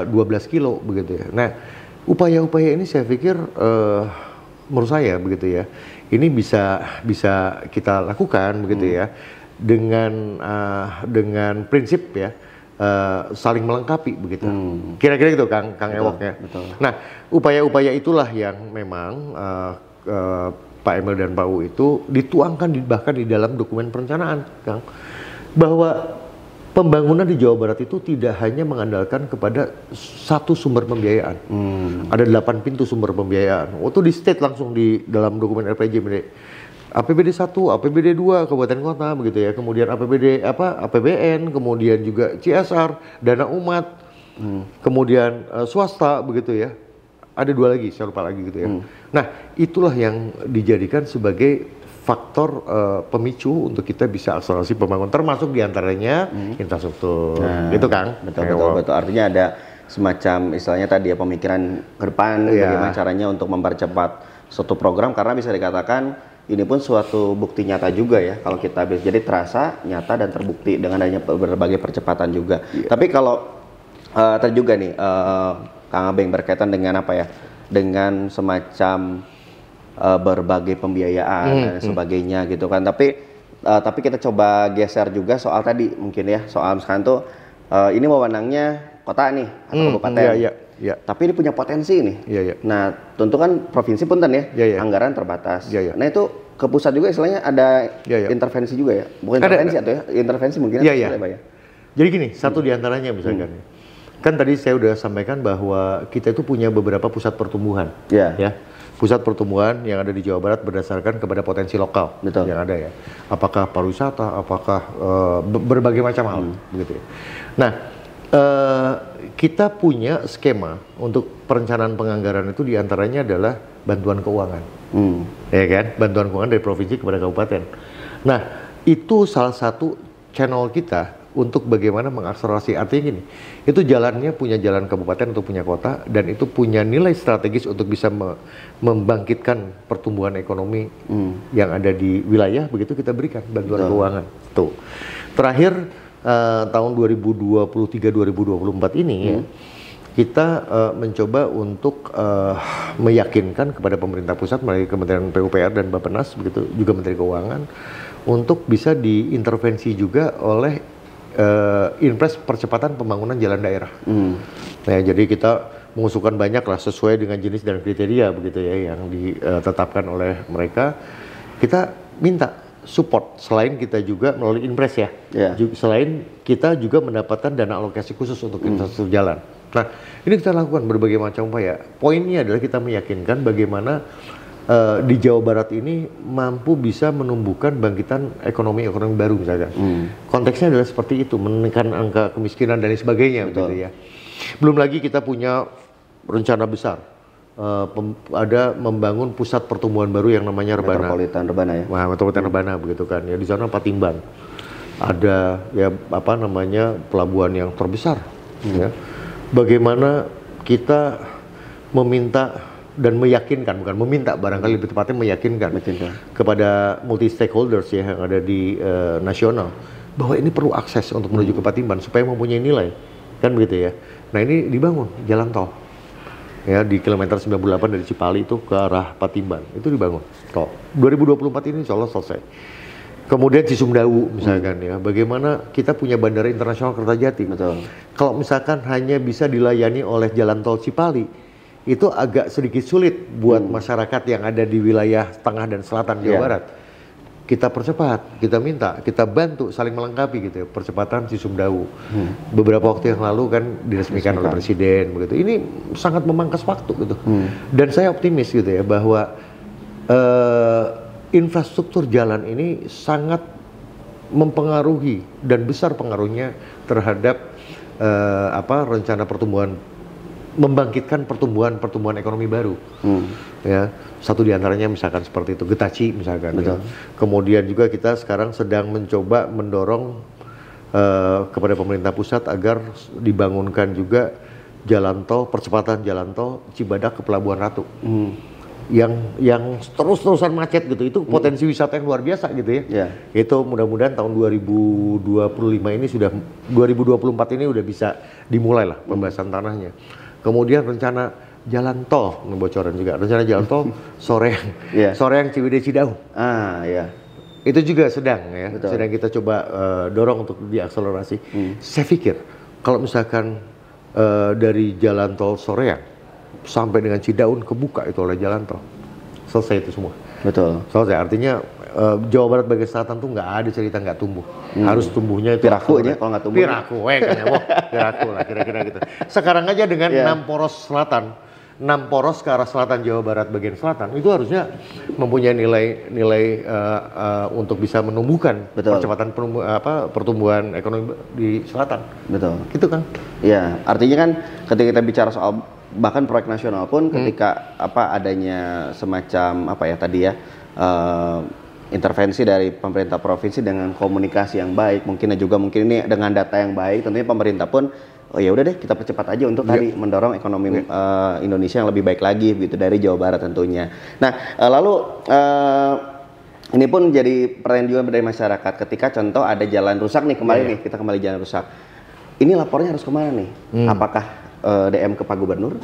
12 kilo begitu ya. Nah, upaya-upaya ini saya pikir menurut saya begitu ya, ini bisa kita lakukan begitu ya, dengan prinsip ya saling melengkapi begitu. Kira-kira gitu Kang Ewok ya. Betul. Nah, upaya-upaya itulah yang memang Pak Emil dan Pak U itu dituangkan bahkan di dalam dokumen perencanaan Kang, bahwa pembangunan di Jawa Barat itu tidak hanya mengandalkan kepada satu sumber pembiayaan. Ada 8 pintu sumber pembiayaan. Itu di state langsung di dalam dokumen RPJ, APBD 1, APBD 2 kabupaten kota begitu ya. Kemudian APBN, kemudian juga CSR, dana umat. Kemudian swasta begitu ya. Ada 2 lagi, saya lupa lagi gitu ya. Nah, itulah yang dijadikan sebagai faktor pemicu untuk kita bisa akselerasi pembangunan, termasuk diantaranya infrastruktur, gitu Kang. Betul. Artinya ada semacam istilahnya tadi ya, pemikiran ke depan bagaimana caranya untuk mempercepat suatu program, karena bisa dikatakan ini pun suatu bukti nyata juga ya kalau kita bisa, jadi terasa nyata dan terbukti dengan adanya berbagai percepatan juga. Tapi kalau tadi juga nih Kang Abeng berkaitan dengan dengan semacam berbagai pembiayaan dan sebagainya gitu kan. Tapi kita coba geser juga soal tadi mungkin ya, soal misalkan tuh ini wewenangnya kota nih atau kabupaten. Tapi ini punya potensi nih. Nah, tentu kan provinsi punten ya, anggaran terbatas. Nah, itu ke pusat juga istilahnya ada intervensi juga ya. Bukan intervensi atau intervensi mungkin. Jadi gini, satu diantaranya misalkan. Kan tadi saya udah sampaikan bahwa kita itu punya beberapa pusat pertumbuhan. Ya. Pusat pertumbuhan yang ada di Jawa Barat berdasarkan kepada potensi lokal yang ada ya. Apakah pariwisata, apakah berbagai macam hal begitu ya. Nah, kita punya skema untuk perencanaan penganggaran itu diantaranya adalah bantuan keuangan, ya kan? Bantuan keuangan dari provinsi kepada kabupaten. Nah, itu salah satu channel kita untuk bagaimana mengakselerasi. Artinya gini, itu jalannya punya jalan kabupaten atau punya kota, dan itu punya nilai strategis untuk bisa membangkitkan pertumbuhan ekonomi yang ada di wilayah, begitu kita berikan bantuan keuangan. Tuh. Terakhir tahun 2023-2024 ini ya, kita mencoba untuk meyakinkan kepada pemerintah pusat melalui Kementerian PUPR dan Bappenas, begitu juga Menteri Keuangan, untuk bisa diintervensi juga oleh Inpres percepatan pembangunan jalan daerah. Nah, jadi kita mengusulkan banyak lah sesuai dengan jenis dan kriteria begitu ya yang ditetapkan oleh mereka. Kita minta support selain kita juga melalui Inpres ya. Selain kita juga mendapatkan dana alokasi khusus untuk infrastruktur jalan. Nah, ini kita lakukan berbagai macam upaya. Poinnya adalah kita meyakinkan bagaimana di Jawa Barat ini mampu bisa menumbuhkan bangkitan ekonomi baru misalkan. Konteksnya adalah seperti itu, menekan angka kemiskinan dan sebagainya. Betul. Gitu ya. Belum lagi kita punya rencana besar, ada membangun pusat pertumbuhan baru yang namanya Rebana. Metropolitan Rebana ya. Nah, Metropolitan Rebana begitu kan. Ya di sana Patimban. Ada ya apa namanya pelabuhan yang terbesar. Ya. Bagaimana kita meminta dan meyakinkan, bukan meminta, barangkali lebih tepatnya meyakinkan kepada multi stakeholders ya yang ada di nasional bahwa ini perlu akses untuk menuju ke Patimban supaya mempunyai nilai, kan begitu ya. Nah, ini dibangun jalan tol ya di kilometer 98 dari Cipali itu ke arah Patimban, itu dibangun tol. 2024 ini insya Allah selesai. Kemudian Cisumdawu misalkan ya, bagaimana kita punya bandara internasional Kertajati. Betul. Kalau misalkan hanya bisa dilayani oleh jalan tol Cipali, itu agak sedikit sulit buat masyarakat yang ada di wilayah tengah dan selatan Jawa Barat. Kita percepat, kita minta, kita bantu saling melengkapi gitu ya, percepatan Cisumdawu. Beberapa waktu yang lalu kan diresmikan oleh Presiden begitu. Ini sangat memangkas waktu gitu. Dan saya optimis gitu ya bahwa infrastruktur jalan ini sangat mempengaruhi dan besar pengaruhnya terhadap rencana pertumbuhan, membangkitkan pertumbuhan ekonomi baru. Ya, satu diantaranya misalkan seperti itu Getaci misalkan. Ya. Kemudian juga kita sekarang sedang mencoba mendorong kepada pemerintah pusat agar dibangunkan juga jalan tol, percepatan jalan tol Cibadak ke Pelabuhan Ratu. Yang terus-terusan macet gitu, itu potensi wisata yang luar biasa gitu ya. Itu mudah-mudahan tahun 2025 ini sudah, 2024 ini udah bisa dimulai lah pembahasan tanahnya. Kemudian rencana jalan tol, bocoran juga, rencana jalan tol Soreang Ciwidey Cidahu. Itu juga sedang ya, sedang kita coba dorong untuk diakselerasi. Saya pikir kalau misalkan dari jalan tol Soreang sampai dengan Cidaun kebuka itu oleh jalan tol, selesai itu semua. Betul. Selesai, artinya Jawa Barat bagian selatan tuh nggak ada cerita nggak tumbuh. Harus tumbuhnya itu Piraku aja kalau nggak tumbuh. Piraku lah kira-kira gitu. Sekarang aja dengan 6 poros selatan, 6 poros ke arah selatan Jawa Barat bagian selatan itu harusnya mempunyai nilai untuk bisa menumbuhkan percepatan pertumbuhan ekonomi di selatan. Betul. Gitu kan? Iya, artinya kan ketika kita bicara soal bahkan proyek nasional pun ketika adanya semacam intervensi dari pemerintah provinsi dengan komunikasi yang baik, mungkin ini dengan data yang baik, tentunya pemerintah pun ya udah deh kita percepat aja untuk tadi mendorong ekonomi Indonesia yang lebih baik lagi gitu dari Jawa Barat tentunya. Nah, lalu ini pun jadi pertanyaan juga dari masyarakat ketika contoh ada jalan rusak nih kemarin nih, kita kembali jalan rusak. Ini lapornya harus kemana nih? Apakah DM ke Pak Gubernur,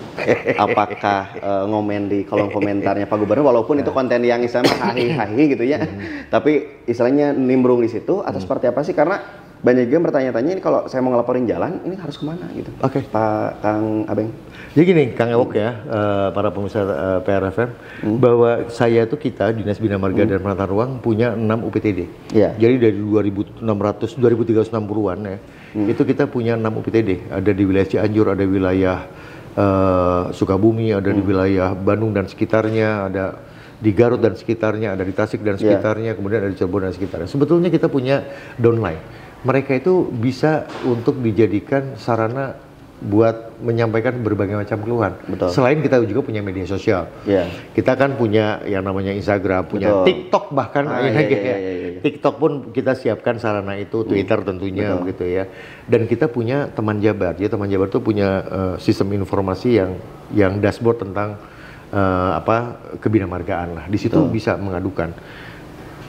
apakah ngomen di kolom komentarnya Pak Gubernur, walaupun itu konten yang istilahnya hahi gitu ya, tapi istilahnya nimbrung di situ, atau seperti apa sih? Karena banyak juga yang bertanya-tanya, ini kalau saya mau ngelaporin jalan, ini harus kemana gitu? Pak Kang Abeng. Jadi gini, Kang Ewok ya, para pemirsa PRFM, bahwa kita Dinas Bina Marga dan Penataan Ruang punya 6 UPTD. Jadi dari 2360-an ya, itu kita punya 6 UPTD. Ada di wilayah Cianjur, ada wilayah Sukabumi, ada di wilayah Bandung dan sekitarnya, ada di Garut dan sekitarnya, ada di Tasik dan sekitarnya, kemudian ada di Cirebon dan sekitarnya. Sebetulnya kita punya downline. Mereka itu bisa untuk dijadikan sarana buat menyampaikan berbagai macam keluhan. Selain kita juga punya media sosial. Kita kan punya yang namanya Instagram, punya TikTok bahkan. TikTok pun kita siapkan sarana itu, Twitter tentunya gitu ya. Dan kita punya teman Jabar. Jadi teman Jabar itu punya sistem informasi yang dashboard tentang kebinamargaan lah. Di situ bisa mengadukan.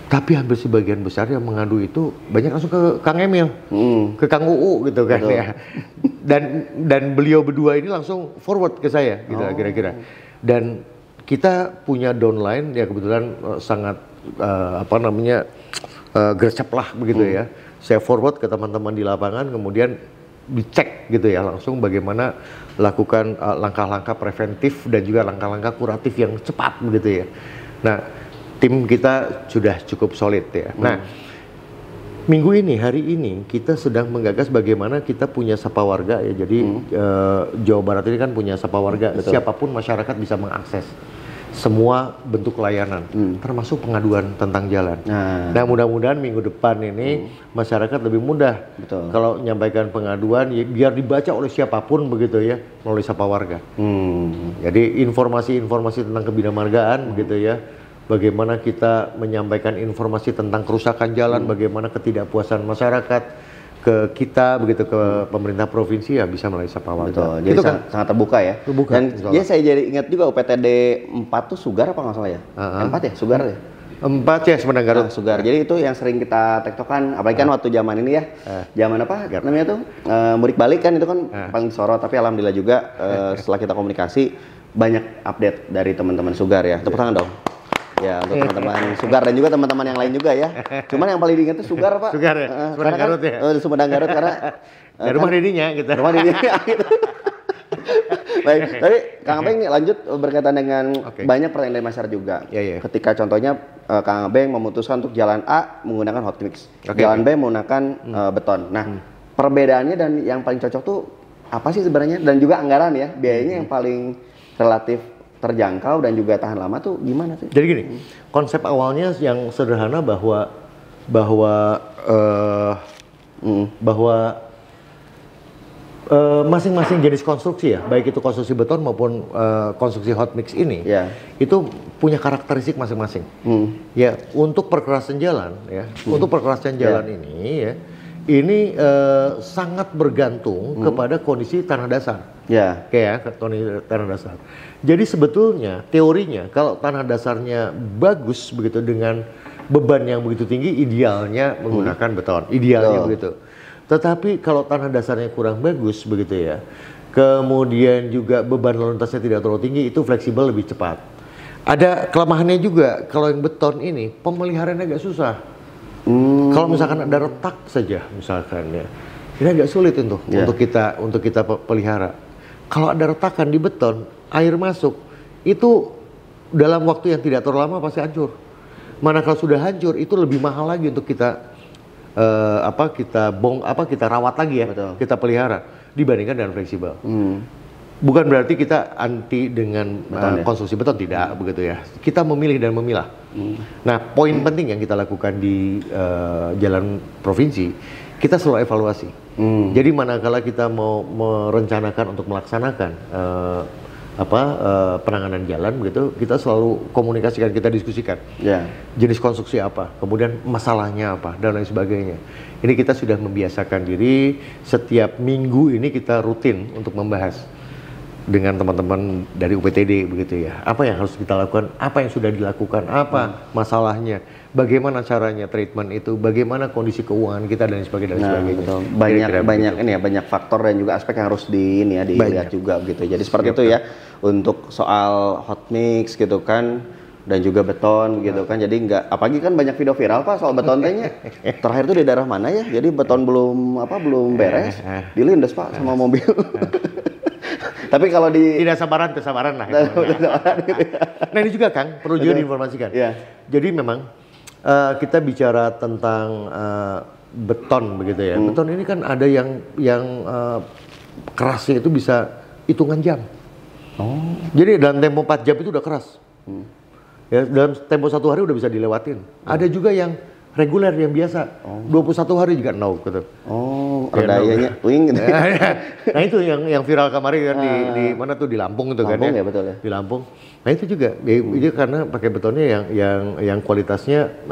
Tapi hampir sebagian besar yang mengadu itu banyak langsung ke Kang Emil, ke Kang UU gitu kan ya. Dan beliau berdua ini langsung forward ke saya gitu kira-kira. Dan kita punya downline ya kebetulan sangat gercep lah begitu ya. saya forward ke teman-teman di lapangan, kemudian dicek gitu ya langsung bagaimana lakukan langkah-langkah preventif dan juga langkah-langkah kuratif yang cepat begitu ya. Nah, tim kita sudah cukup solid ya. Nah, minggu ini, hari ini kita sedang menggagas bagaimana kita punya Sapa Warga ya. Jadi Jawa Barat ini kan punya Sapa Warga. Betul. Siapapun masyarakat bisa mengakses semua bentuk layanan, termasuk pengaduan tentang jalan. Nah, mudah-mudahan minggu depan ini masyarakat lebih mudah. Betul. Kalau menyampaikan pengaduan, ya, biar dibaca oleh siapapun begitu ya, melalui Sapa Warga. Jadi informasi-informasi tentang kebinamargaan begitu ya. Bagaimana kita menyampaikan informasi tentang kerusakan jalan, bagaimana ketidakpuasan masyarakat ke kita begitu, ke pemerintah provinsi ya bisa melalui Sapa Warga. Betul. Jadi itu sangat terbuka ya. Terbuka. Dan ya saya jadi ingat juga UPTD 4 tuh Sugar apa nggak salah ya? 4 ya, Sugar ya. 4 ya Sumedang Garut. Sugar. Jadi itu yang sering kita tektokan, apalagi kan waktu zaman ini ya. Zaman apa namanya tuh? Mudik balik kan itu kan paling sorot, tapi alhamdulillah juga setelah kita komunikasi banyak update dari teman-teman Sugar ya. Tepuk tangan dong. Ya, untuk teman-teman Sugar dan juga teman-teman yang lain juga ya. Cuman yang paling diingat itu Sugar, Pak. Sugar ya? Sumedang Garut ya? Sumedang Garut karena ya, rumah dedinya gitu. Rumah dedinya gitu. Baik, tapi Kang Abeng nih lanjut berkaitan dengan banyak pertanyaan dari masyarakat juga. Ketika contohnya Kang Abeng memutuskan untuk jalan A menggunakan hot mix, jalan B menggunakan beton. Nah, perbedaannya dan yang paling cocok tuh apa sih sebenarnya? Dan juga anggaran ya, biayanya yang paling relatif terjangkau dan juga tahan lama tuh gimana sih? Jadi gini, konsep awalnya yang sederhana bahwa masing-masing jenis konstruksi ya, baik itu konstruksi beton maupun konstruksi hot mix ini, itu punya karakteristik masing-masing. Ya, untuk perkerasan jalan ya, untuk perkerasan jalan ini ya, ini sangat bergantung kepada kondisi tanah dasar. Kayak kondisi tanah dasar. Jadi sebetulnya teorinya kalau tanah dasarnya bagus begitu dengan beban yang begitu tinggi, idealnya menggunakan beton. Idealnya begitu. Tetapi kalau tanah dasarnya kurang bagus begitu ya, kemudian juga beban lalu lintasnya tidak terlalu tinggi, itu fleksibel lebih cepat. Ada kelemahannya juga kalau yang beton ini pemeliharaannya agak susah. Kalau misalkan ada retak saja misalkan ya, ini agak sulit untuk kita pelihara. Kalau ada retakan di beton, air masuk itu dalam waktu yang tidak terlalu lama pasti hancur. Manakala sudah hancur itu lebih mahal lagi untuk kita kita rawat lagi ya, kita pelihara dibandingkan dengan fleksibel. Bukan berarti kita anti dengan konstruksi beton, tidak begitu ya. Kita memilih dan memilah. Nah, poin penting yang kita lakukan di jalan provinsi, kita selalu evaluasi. Jadi manakala kita mau merencanakan untuk melaksanakan penanganan jalan begitu, kita selalu komunikasikan, kita diskusikan jenis konstruksi apa, kemudian masalahnya apa dan lain sebagainya. Ini kita sudah membiasakan diri, setiap minggu ini kita rutin untuk membahas dengan teman-teman dari UPTD begitu ya. Apa yang harus kita lakukan, apa yang sudah dilakukan, apa masalahnya, bagaimana caranya treatment itu, bagaimana kondisi keuangan kita dan sebagainya. Betul. Banyak faktor dan juga aspek yang harus dilihat juga begitu. Jadi seperti itu ya untuk soal hot mix gitu kan dan juga beton gitu kan. Jadi apalagi kan banyak video viral Pak soal beton tehnya. Terakhir tuh di daerah mana ya? Jadi beton belum beres, dilindas Pak sama mobil. Tapi kalau tidak kesabaran lah. Nah ini juga Kang perlu juga diinformasikan. Jadi memang kita bicara tentang beton begitu ya. Beton ini kan ada yang kerasnya itu bisa hitungan jam. Jadi dalam tempo 4 jam itu udah keras. Ya, dalam tempo 1 hari udah bisa dilewatin. Ada juga yang reguler yang biasa, 21 hari juga gitu. Dayanya wing gitu. Nah itu yang viral kemarin kan di mana tuh, di Lampung itu kan ya. Betul ya. Di Lampung. Nah itu juga dia karena pakai betonnya yang kualitasnya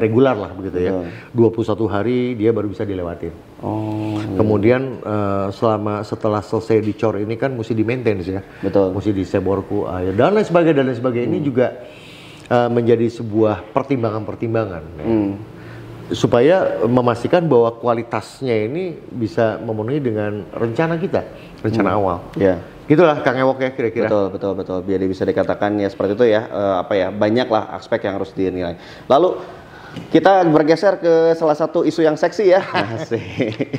regular lah begitu ya. 21 hari dia baru bisa dilewatin. Kemudian setelah selesai dicor ini kan mesti di maintenance ya. Mesti diseborku air dan lain sebagainya ini juga menjadi sebuah pertimbangan supaya memastikan bahwa kualitasnya ini bisa memenuhi dengan rencana kita, rencana awal. Gitulah Kang Ewok ya kira-kira. Betul. Jadi bisa dikatakan ya seperti itu ya, banyaklah aspek yang harus dinilai. Lalu Kita bergeser ke salah satu isu yang seksi ya, asik.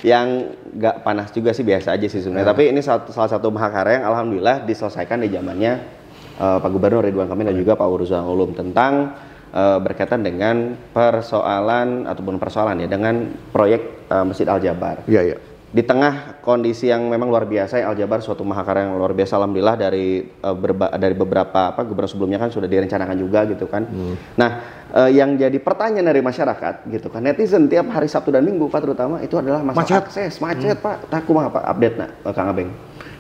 Yang nggak panas juga sih, biasa aja sih sebenarnya. Tapi ini salah satu mahakarya yang alhamdulillah diselesaikan di zamannya Pak Gubernur Ridwan Kamil dan juga Pak Ruzanul Ulum tentang berkaitan dengan persoalan ya dengan proyek Masjid Al Jabar. Iya, iya. Di tengah kondisi yang memang luar biasa, Al Jabar suatu mahakarya yang luar biasa, alhamdulillah dari beberapa gubernur sebelumnya kan sudah direncanakan juga gitu kan. Nah, yang jadi pertanyaan dari masyarakat gitu kan, netizen tiap hari Sabtu dan Minggu Pak terutama itu adalah masalah akses macet Pak. Aku mah apa update Kang Abeng?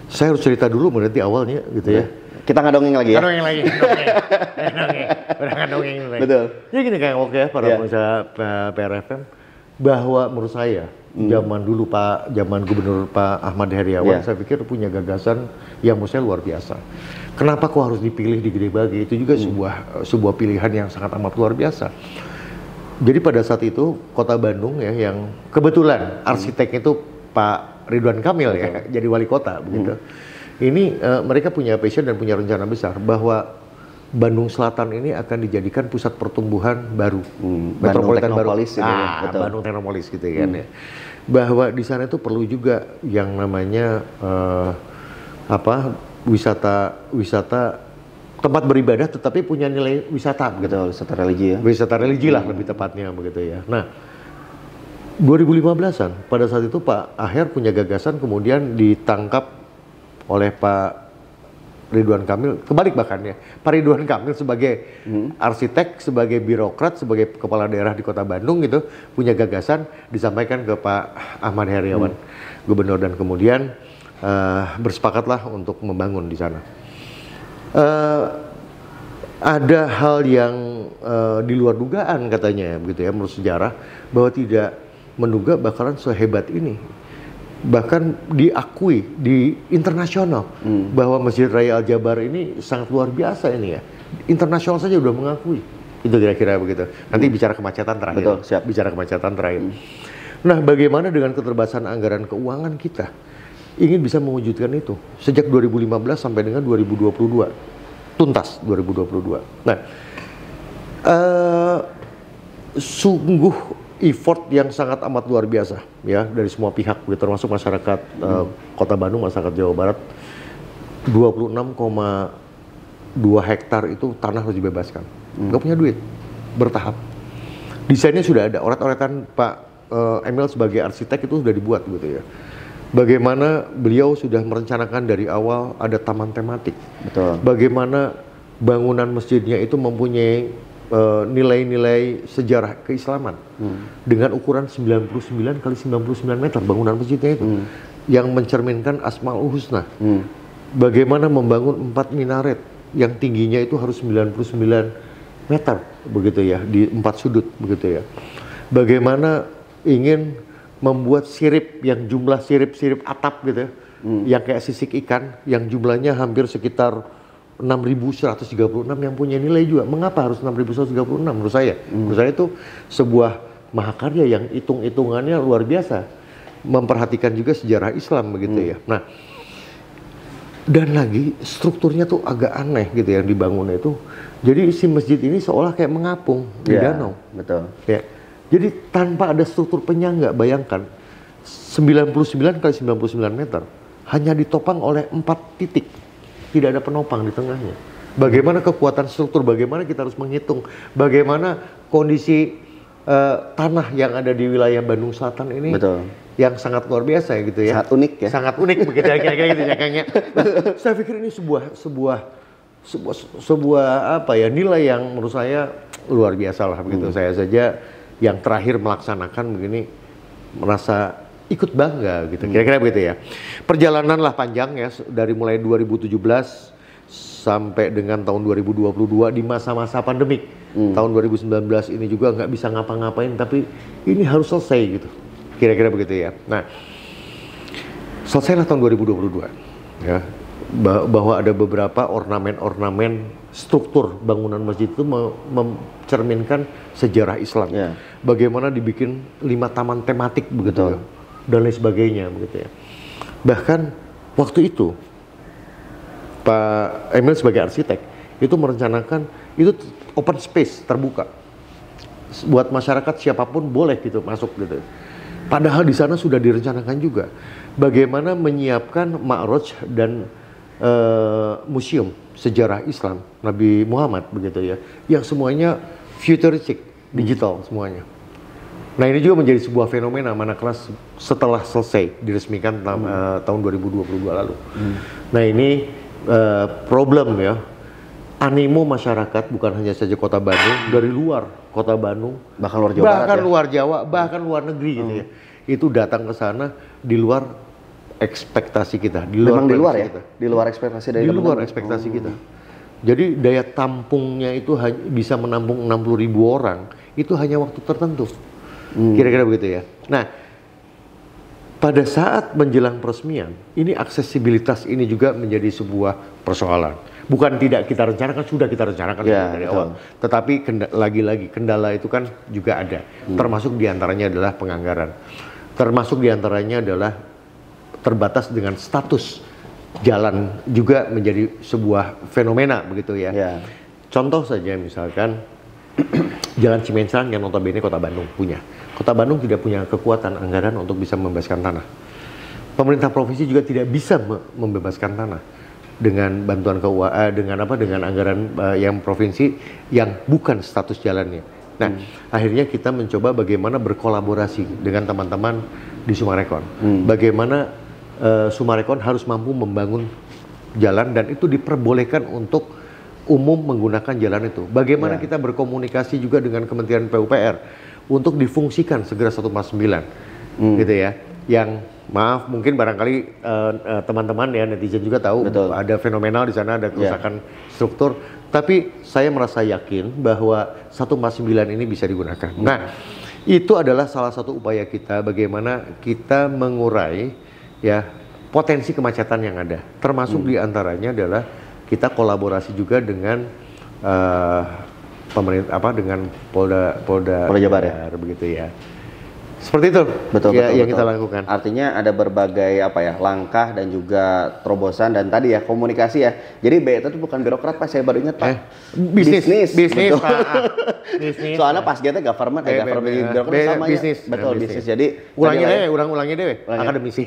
Saya harus cerita dulu berarti awalnya gitu ya. Kita nggak dongeng lagi ya? Nggak dongeng lagi, udah nggak dongeng lagi. Betul. Jadi gini Kang Oke, para pemirsa PRFM, bahwa menurut saya zaman Gubernur Pak Ahmad Heriawan, saya pikir punya gagasan yang menurut saya luar biasa. Kenapa kok harus dipilih di Gede Bage? Itu juga sebuah pilihan yang sangat amat luar biasa. Jadi pada saat itu Kota Bandung ya, yang kebetulan arsitek itu Pak Ridwan Kamil ya, jadi wali kota begitu. Ini mereka punya passion dan punya rencana besar bahwa Bandung Selatan ini akan dijadikan pusat pertumbuhan baru, metropolitan baru. Betul. Bandung Teknopolis gitu kan ya. Bahwa di sana itu perlu juga yang namanya wisata tempat beribadah tetapi punya nilai wisata gitu. Wisata religi ya. Wisata religi lah lebih tepatnya begitu ya. Nah, 2015-an pada saat itu Pak Aher punya gagasan, kemudian ditangkap oleh Pak Ridwan Kamil, kebalik bahkan ya. Pak Ridwan Kamil sebagai arsitek, sebagai birokrat, sebagai kepala daerah di Kota Bandung gitu, punya gagasan disampaikan ke Pak Ahmad Heriawan, gubernur, dan kemudian bersepakatlah untuk membangun di sana. Ada hal yang di luar dugaan katanya begitu ya, menurut sejarah, bahwa tidak menduga bakalan sehebat ini. Bahkan diakui di internasional bahwa Masjid Raya Al Jabar ini sangat luar biasa ini ya. Internasional saja udah mengakui. Itu kira-kira begitu. Nanti bicara kemacetan terakhir. Betul, siap. Bicara kemacetan terakhir. Nah, bagaimana dengan keterbatasan anggaran keuangan kita? Ingin bisa mewujudkan itu sejak 2015 sampai dengan 2022. Tuntas 2022. Nah, sungguh effort yang sangat amat luar biasa ya dari semua pihak, termasuk masyarakat Kota Bandung, masyarakat Jawa Barat. 26,2 hektar itu tanah harus dibebaskan. Nggak punya duit, bertahap. Desainnya sudah ada, oret-oretan Pak Emil sebagai arsitek itu sudah dibuat gitu ya. Bagaimana beliau sudah merencanakan dari awal ada taman tematik. Betul. Bagaimana bangunan masjidnya itu mempunyai nilai-nilai sejarah keislaman dengan ukuran 99 kali 99 meter bangunan masjidnya itu yang mencerminkan Asmaul Husna. Bagaimana membangun 4 minaret yang tingginya itu harus 99 meter begitu ya di 4 sudut begitu ya. Bagaimana ingin membuat sirip yang jumlah sirip-sirip atap gitu ya, yang kayak sisik ikan yang jumlahnya hampir sekitar 6.136 yang punya nilai juga. Mengapa harus 6.136 menurut saya? Menurut saya itu sebuah mahakarya yang hitung-hitungannya luar biasa. Memperhatikan juga sejarah Islam begitu ya. Nah, dan lagi strukturnya tuh agak aneh gitu yang dibangun itu. Jadi si masjid ini seolah kayak mengapung di danau. Betul. Ya. Jadi tanpa ada struktur penyangga, bayangkan 99 kali 99 meter hanya ditopang oleh 4 titik. Tidak ada penopang di tengahnya. Bagaimana kekuatan struktur, bagaimana kita harus menghitung, bagaimana kondisi tanah yang ada di wilayah Bandung Selatan ini. Betul. Yang sangat luar biasa gitu ya. Sangat unik ya. Sangat unik begitu ya, kira-kira gitu ya Kang ya. Saya pikir ini sebuah apa ya, nilai yang menurut saya luar biasa lah begitu. Saya saja yang terakhir melaksanakan begini merasa ikut bangga gitu, kira-kira begitu ya. Perjalanan lah panjang ya, dari mulai 2017 sampai dengan tahun 2022 di masa-masa pandemik. Tahun 2019 ini juga nggak bisa ngapa-ngapain, tapi ini harus selesai gitu, kira-kira begitu ya. Nah, selesailah tahun 2022 ya, bahwa ada beberapa ornamen-ornamen struktur bangunan masjid itu mencerminkan sejarah Islam. Bagaimana dibikin 5 taman tematik begitu ya, dan lain sebagainya begitu ya. Bahkan waktu itu Pak Emil sebagai arsitek itu merencanakan itu open space terbuka. buat masyarakat siapapun boleh gitu masuk gitu. Padahal di sana sudah direncanakan juga bagaimana menyiapkan Ma'raj dan museum sejarah Islam Nabi Muhammad begitu ya, yang semuanya futuristik, digital semuanya. Nah ini juga menjadi sebuah fenomena manakala setelah selesai diresmikan tahun 2022 lalu. Nah ini problem ya, animo masyarakat bukan hanya saja kota Bandung, dari luar kota Bandung, bahkan luar Jawa bahkan Barat, luar Jawa, bahkan luar negeri gitu ya, itu datang ke sana di luar ekspektasi kita. Memang di luar ya? Kita. Di luar ekspektasi dari di luar ekspektasi kita. Jadi daya tampungnya itu bisa menampung 60.000 orang, itu hanya waktu tertentu. Kira-kira begitu ya. Nah, pada saat menjelang peresmian, ini aksesibilitas ini juga menjadi sebuah persoalan. Bukan tidak kita rencanakan, sudah kita rencanakan dari awal. Tetapi lagi-lagi kendala itu kan juga ada. Termasuk diantaranya adalah penganggaran. Termasuk diantaranya adalah terbatas dengan status jalan juga menjadi sebuah fenomena begitu ya. Contoh saja misalkan Jalan Cimencrang yang notabene Kota Bandung punya. Kota Bandung tidak punya kekuatan anggaran untuk bisa membebaskan tanah. Pemerintah provinsi juga tidak bisa membebaskan tanah dengan bantuan keuangan, dengan anggaran yang provinsi yang bukan status jalannya. Nah, akhirnya kita mencoba bagaimana berkolaborasi dengan teman-teman di Sumarekon. Bagaimana Sumarekon harus mampu membangun jalan dan itu diperbolehkan untuk umum menggunakan jalan itu. Bagaimana kita berkomunikasi juga dengan Kementerian PUPR untuk difungsikan segera 149 gitu ya. Yang maaf mungkin barangkali teman-teman ya netizen juga tahu ada fenomenal di sana, ada kerusakan struktur, tapi saya merasa yakin bahwa 149 ini bisa digunakan. Nah, itu adalah salah satu upaya kita bagaimana kita mengurai ya potensi kemacetan yang ada. Termasuk diantaranya adalah kita kolaborasi juga dengan pemerintah dengan Polda Jabar ya, begitu ya. Seperti itu yang kita lakukan. Artinya ada berbagai langkah dan juga terobosan dan tadi ya komunikasi ya. Jadi BET itu bukan birokrat Pak, saya baru ingat Pak. Bisnis Pak. Bisnis. Soalnya pas kita government birokrat sama bisnis. Ya. Betul bisnis. Jadi ulangi deh.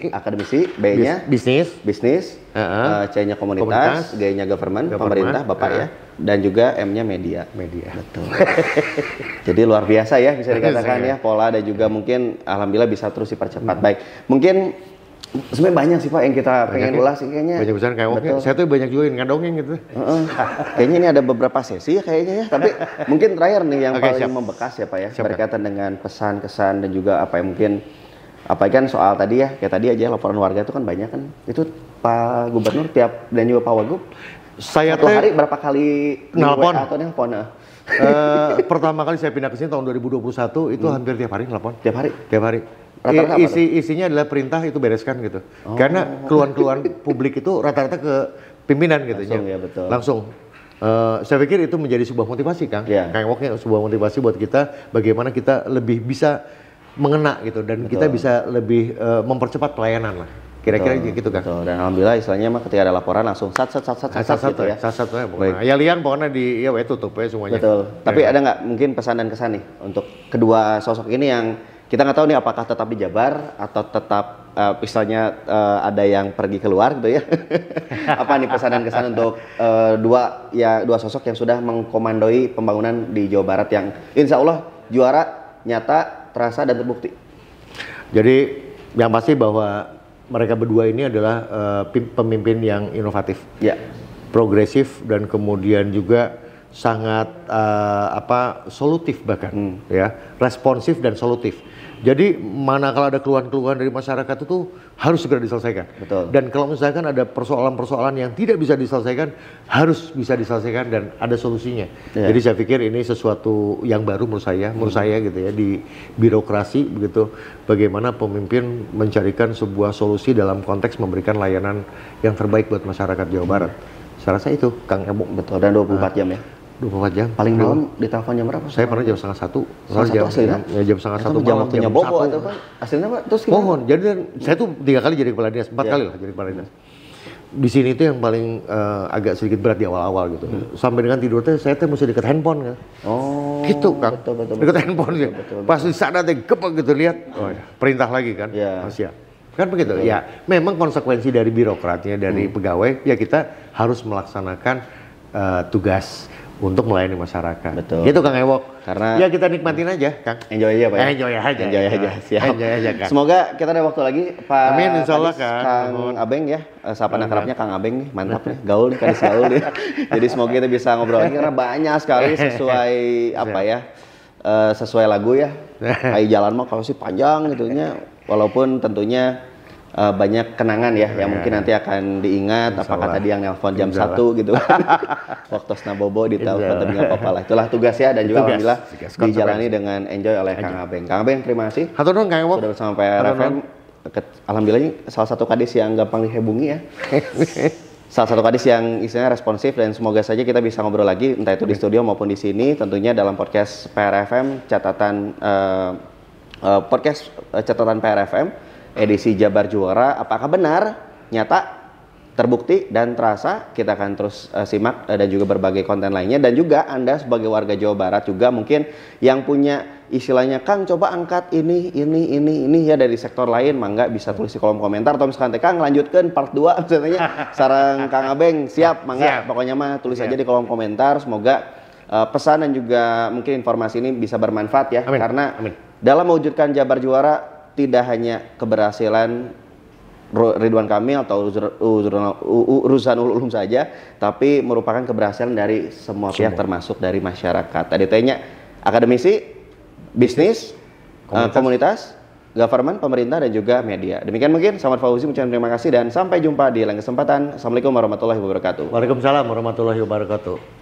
Akademisi, B-nya bisnis, C-nya komunitas, G-nya government, pemerintah Bapak ya. Dan juga M-nya media. Betul. Jadi luar biasa ya bisa dikatakan ya pola dan juga mungkin alhamdulillah bisa terus dipercepat. Baik. Mungkin sebenarnya banyak sih Pak yang kita pengen ulas sih kayaknya. Banyak besar kayak oke. Saya tuh banyak juga yang dongeng gitu. Kayaknya ini ada beberapa sesi ya kayaknya ya. Tapi mungkin terakhir nih yang paling membekas ya Pak ya. Berkaitan dengan pesan kesan dan juga apa yang mungkin kan soal tadi ya kayak tadi aja laporan warga itu kan banyak kan. Itu Pak Gubernur dan juga Pak Wagub. Saya satu hari berapa kali nelpon atau nelpon? Pertama kali saya pindah ke sini tahun 2021 itu hampir tiap hari nelpon. Tiap hari. Isinya adalah perintah itu bereskan gitu. Karena keluhan-keluhan publik itu rata-rata ke pimpinan gitu. Langsung. Saya pikir itu menjadi sebuah motivasi Kang. Kang sebuah motivasi buat kita bagaimana kita lebih bisa mengena gitu dan kita bisa lebih mempercepat pelayanan lah. Kira-kira gitu kan. Dan alhamdulillah istilahnya mah ketika ada laporan langsung sat gitu ya. Sat pokoknya. Ya lian pokoknya tutup ya semuanya. Betul. Tapi ada nggak mungkin pesan dan kesan nih untuk kedua sosok ini yang kita nggak tahu nih apakah tetap di Jabar atau tetap istilahnya ada yang pergi keluar gitu ya. Apa nih pesan dan kesan untuk dua sosok yang sudah mengkomandoi pembangunan di Jawa Barat yang insya Allah juara, nyata, terasa dan terbukti. Jadi yang pasti bahwa mereka berdua ini adalah pemimpin yang inovatif, progresif dan kemudian juga sangat solutif bahkan, responsif dan solutif. Jadi manakala ada keluhan-keluhan dari masyarakat itu harus segera diselesaikan. Betul. Dan kalau misalkan ada persoalan-persoalan yang tidak bisa diselesaikan, harus bisa diselesaikan dan ada solusinya. Jadi saya pikir ini sesuatu yang baru menurut saya gitu ya di birokrasi begitu. Bagaimana pemimpin mencarikan sebuah solusi dalam konteks memberikan layanan yang terbaik buat masyarakat Jawa Barat. Saya rasa itu Kang Ebo. Betul. Dan 24 jam ya. 24 jam. Paling malam ditelepon jam berapa? Saya pernah jam 1:30. Jam 1:30 jam waktunya bobo atau apa? Aslinya Pak, terus gimana? Mohon. Jadi saya tuh 3 kali jadi kepala dinas, 4 kali lah jadi kepala dinas. Di sini itu yang paling agak sedikit berat di awal-awal gitu. Sampai dengan tidur saya mesti dekat handphone kan. gitu Kang. betul, Ikut handphone dia. Pas di sana teh gepek gitu lihat, perintah lagi kan. Iya. Siap. Kan begitu. Ya, memang konsekuensi dari birokratnya, dari pegawai, ya kita harus melaksanakan tugas untuk melayani masyarakat. Betul. Gitu Kang Ewok. Karena ya kita nikmatin aja, Kang. enjoy aja Pak ya? Enjoy aja. Enjoy aja, siap. Enjoy aja, Kang. Semoga kita ada waktu lagi Pak Amin, insya Allah, Kadis, Kang. Kang Abeng ya, sapaan akrabnya Kang Abeng nih, mantap nih, gaul nih, Kadis gaul nih. Jadi semoga kita bisa ngobrol lagi karena banyak sekali sesuai apa ya, sesuai lagu ya. Kayak jalan mah kalau sih panjang gitunya, walaupun tentunya banyak kenangan ya yang mungkin nanti akan diingat. Apakah tadi yang nelpon jam 1 gitu waktu Snabobo di telepon tapi nggak apa-apa lah, itulah tugas ya, dan juga alhamdulillah dijalani dengan enjoy oleh Kang Abeng. Kang Abeng terima kasih Hatur nuhun Kang Ewok. sudah bersama PRFM. Alhamdulillah ini salah satu kadis yang gampang dihubungi ya. Salah satu kadis yang istilahnya responsif, dan semoga saja kita bisa ngobrol lagi entah itu di studio maupun di sini tentunya dalam podcast PRFM podcast catatan PRFM edisi Jabar Juara. Apakah benar, nyata, terbukti, dan terasa? Kita akan terus simak dan juga berbagai konten lainnya. Dan juga Anda sebagai warga Jawa Barat juga mungkin yang punya istilahnya, Kang coba angkat ini ya dari sektor lain, mangga bisa tulis di kolom komentar, atau misalkan Kang lanjutkan part 2 misalnya sarang Kang Abeng, siap, mangga. Pokoknya mah tulis aja di kolom komentar. Semoga pesan dan juga mungkin informasi ini bisa bermanfaat ya. Karena dalam mewujudkan Jabar Juara tidak hanya keberhasilan Ridwan Kamil atau Ruzanul Ulum saja, tapi merupakan keberhasilan dari semua pihak termasuk dari masyarakat. Tadi tanya akademisi, bisnis, komunitas, government, pemerintah, dan juga media. Demikian mungkin, Samad Fauzi mengucapkan terima kasih dan sampai jumpa di lain kesempatan. Assalamualaikum warahmatullahi wabarakatuh. Waalaikumsalam warahmatullahi wabarakatuh.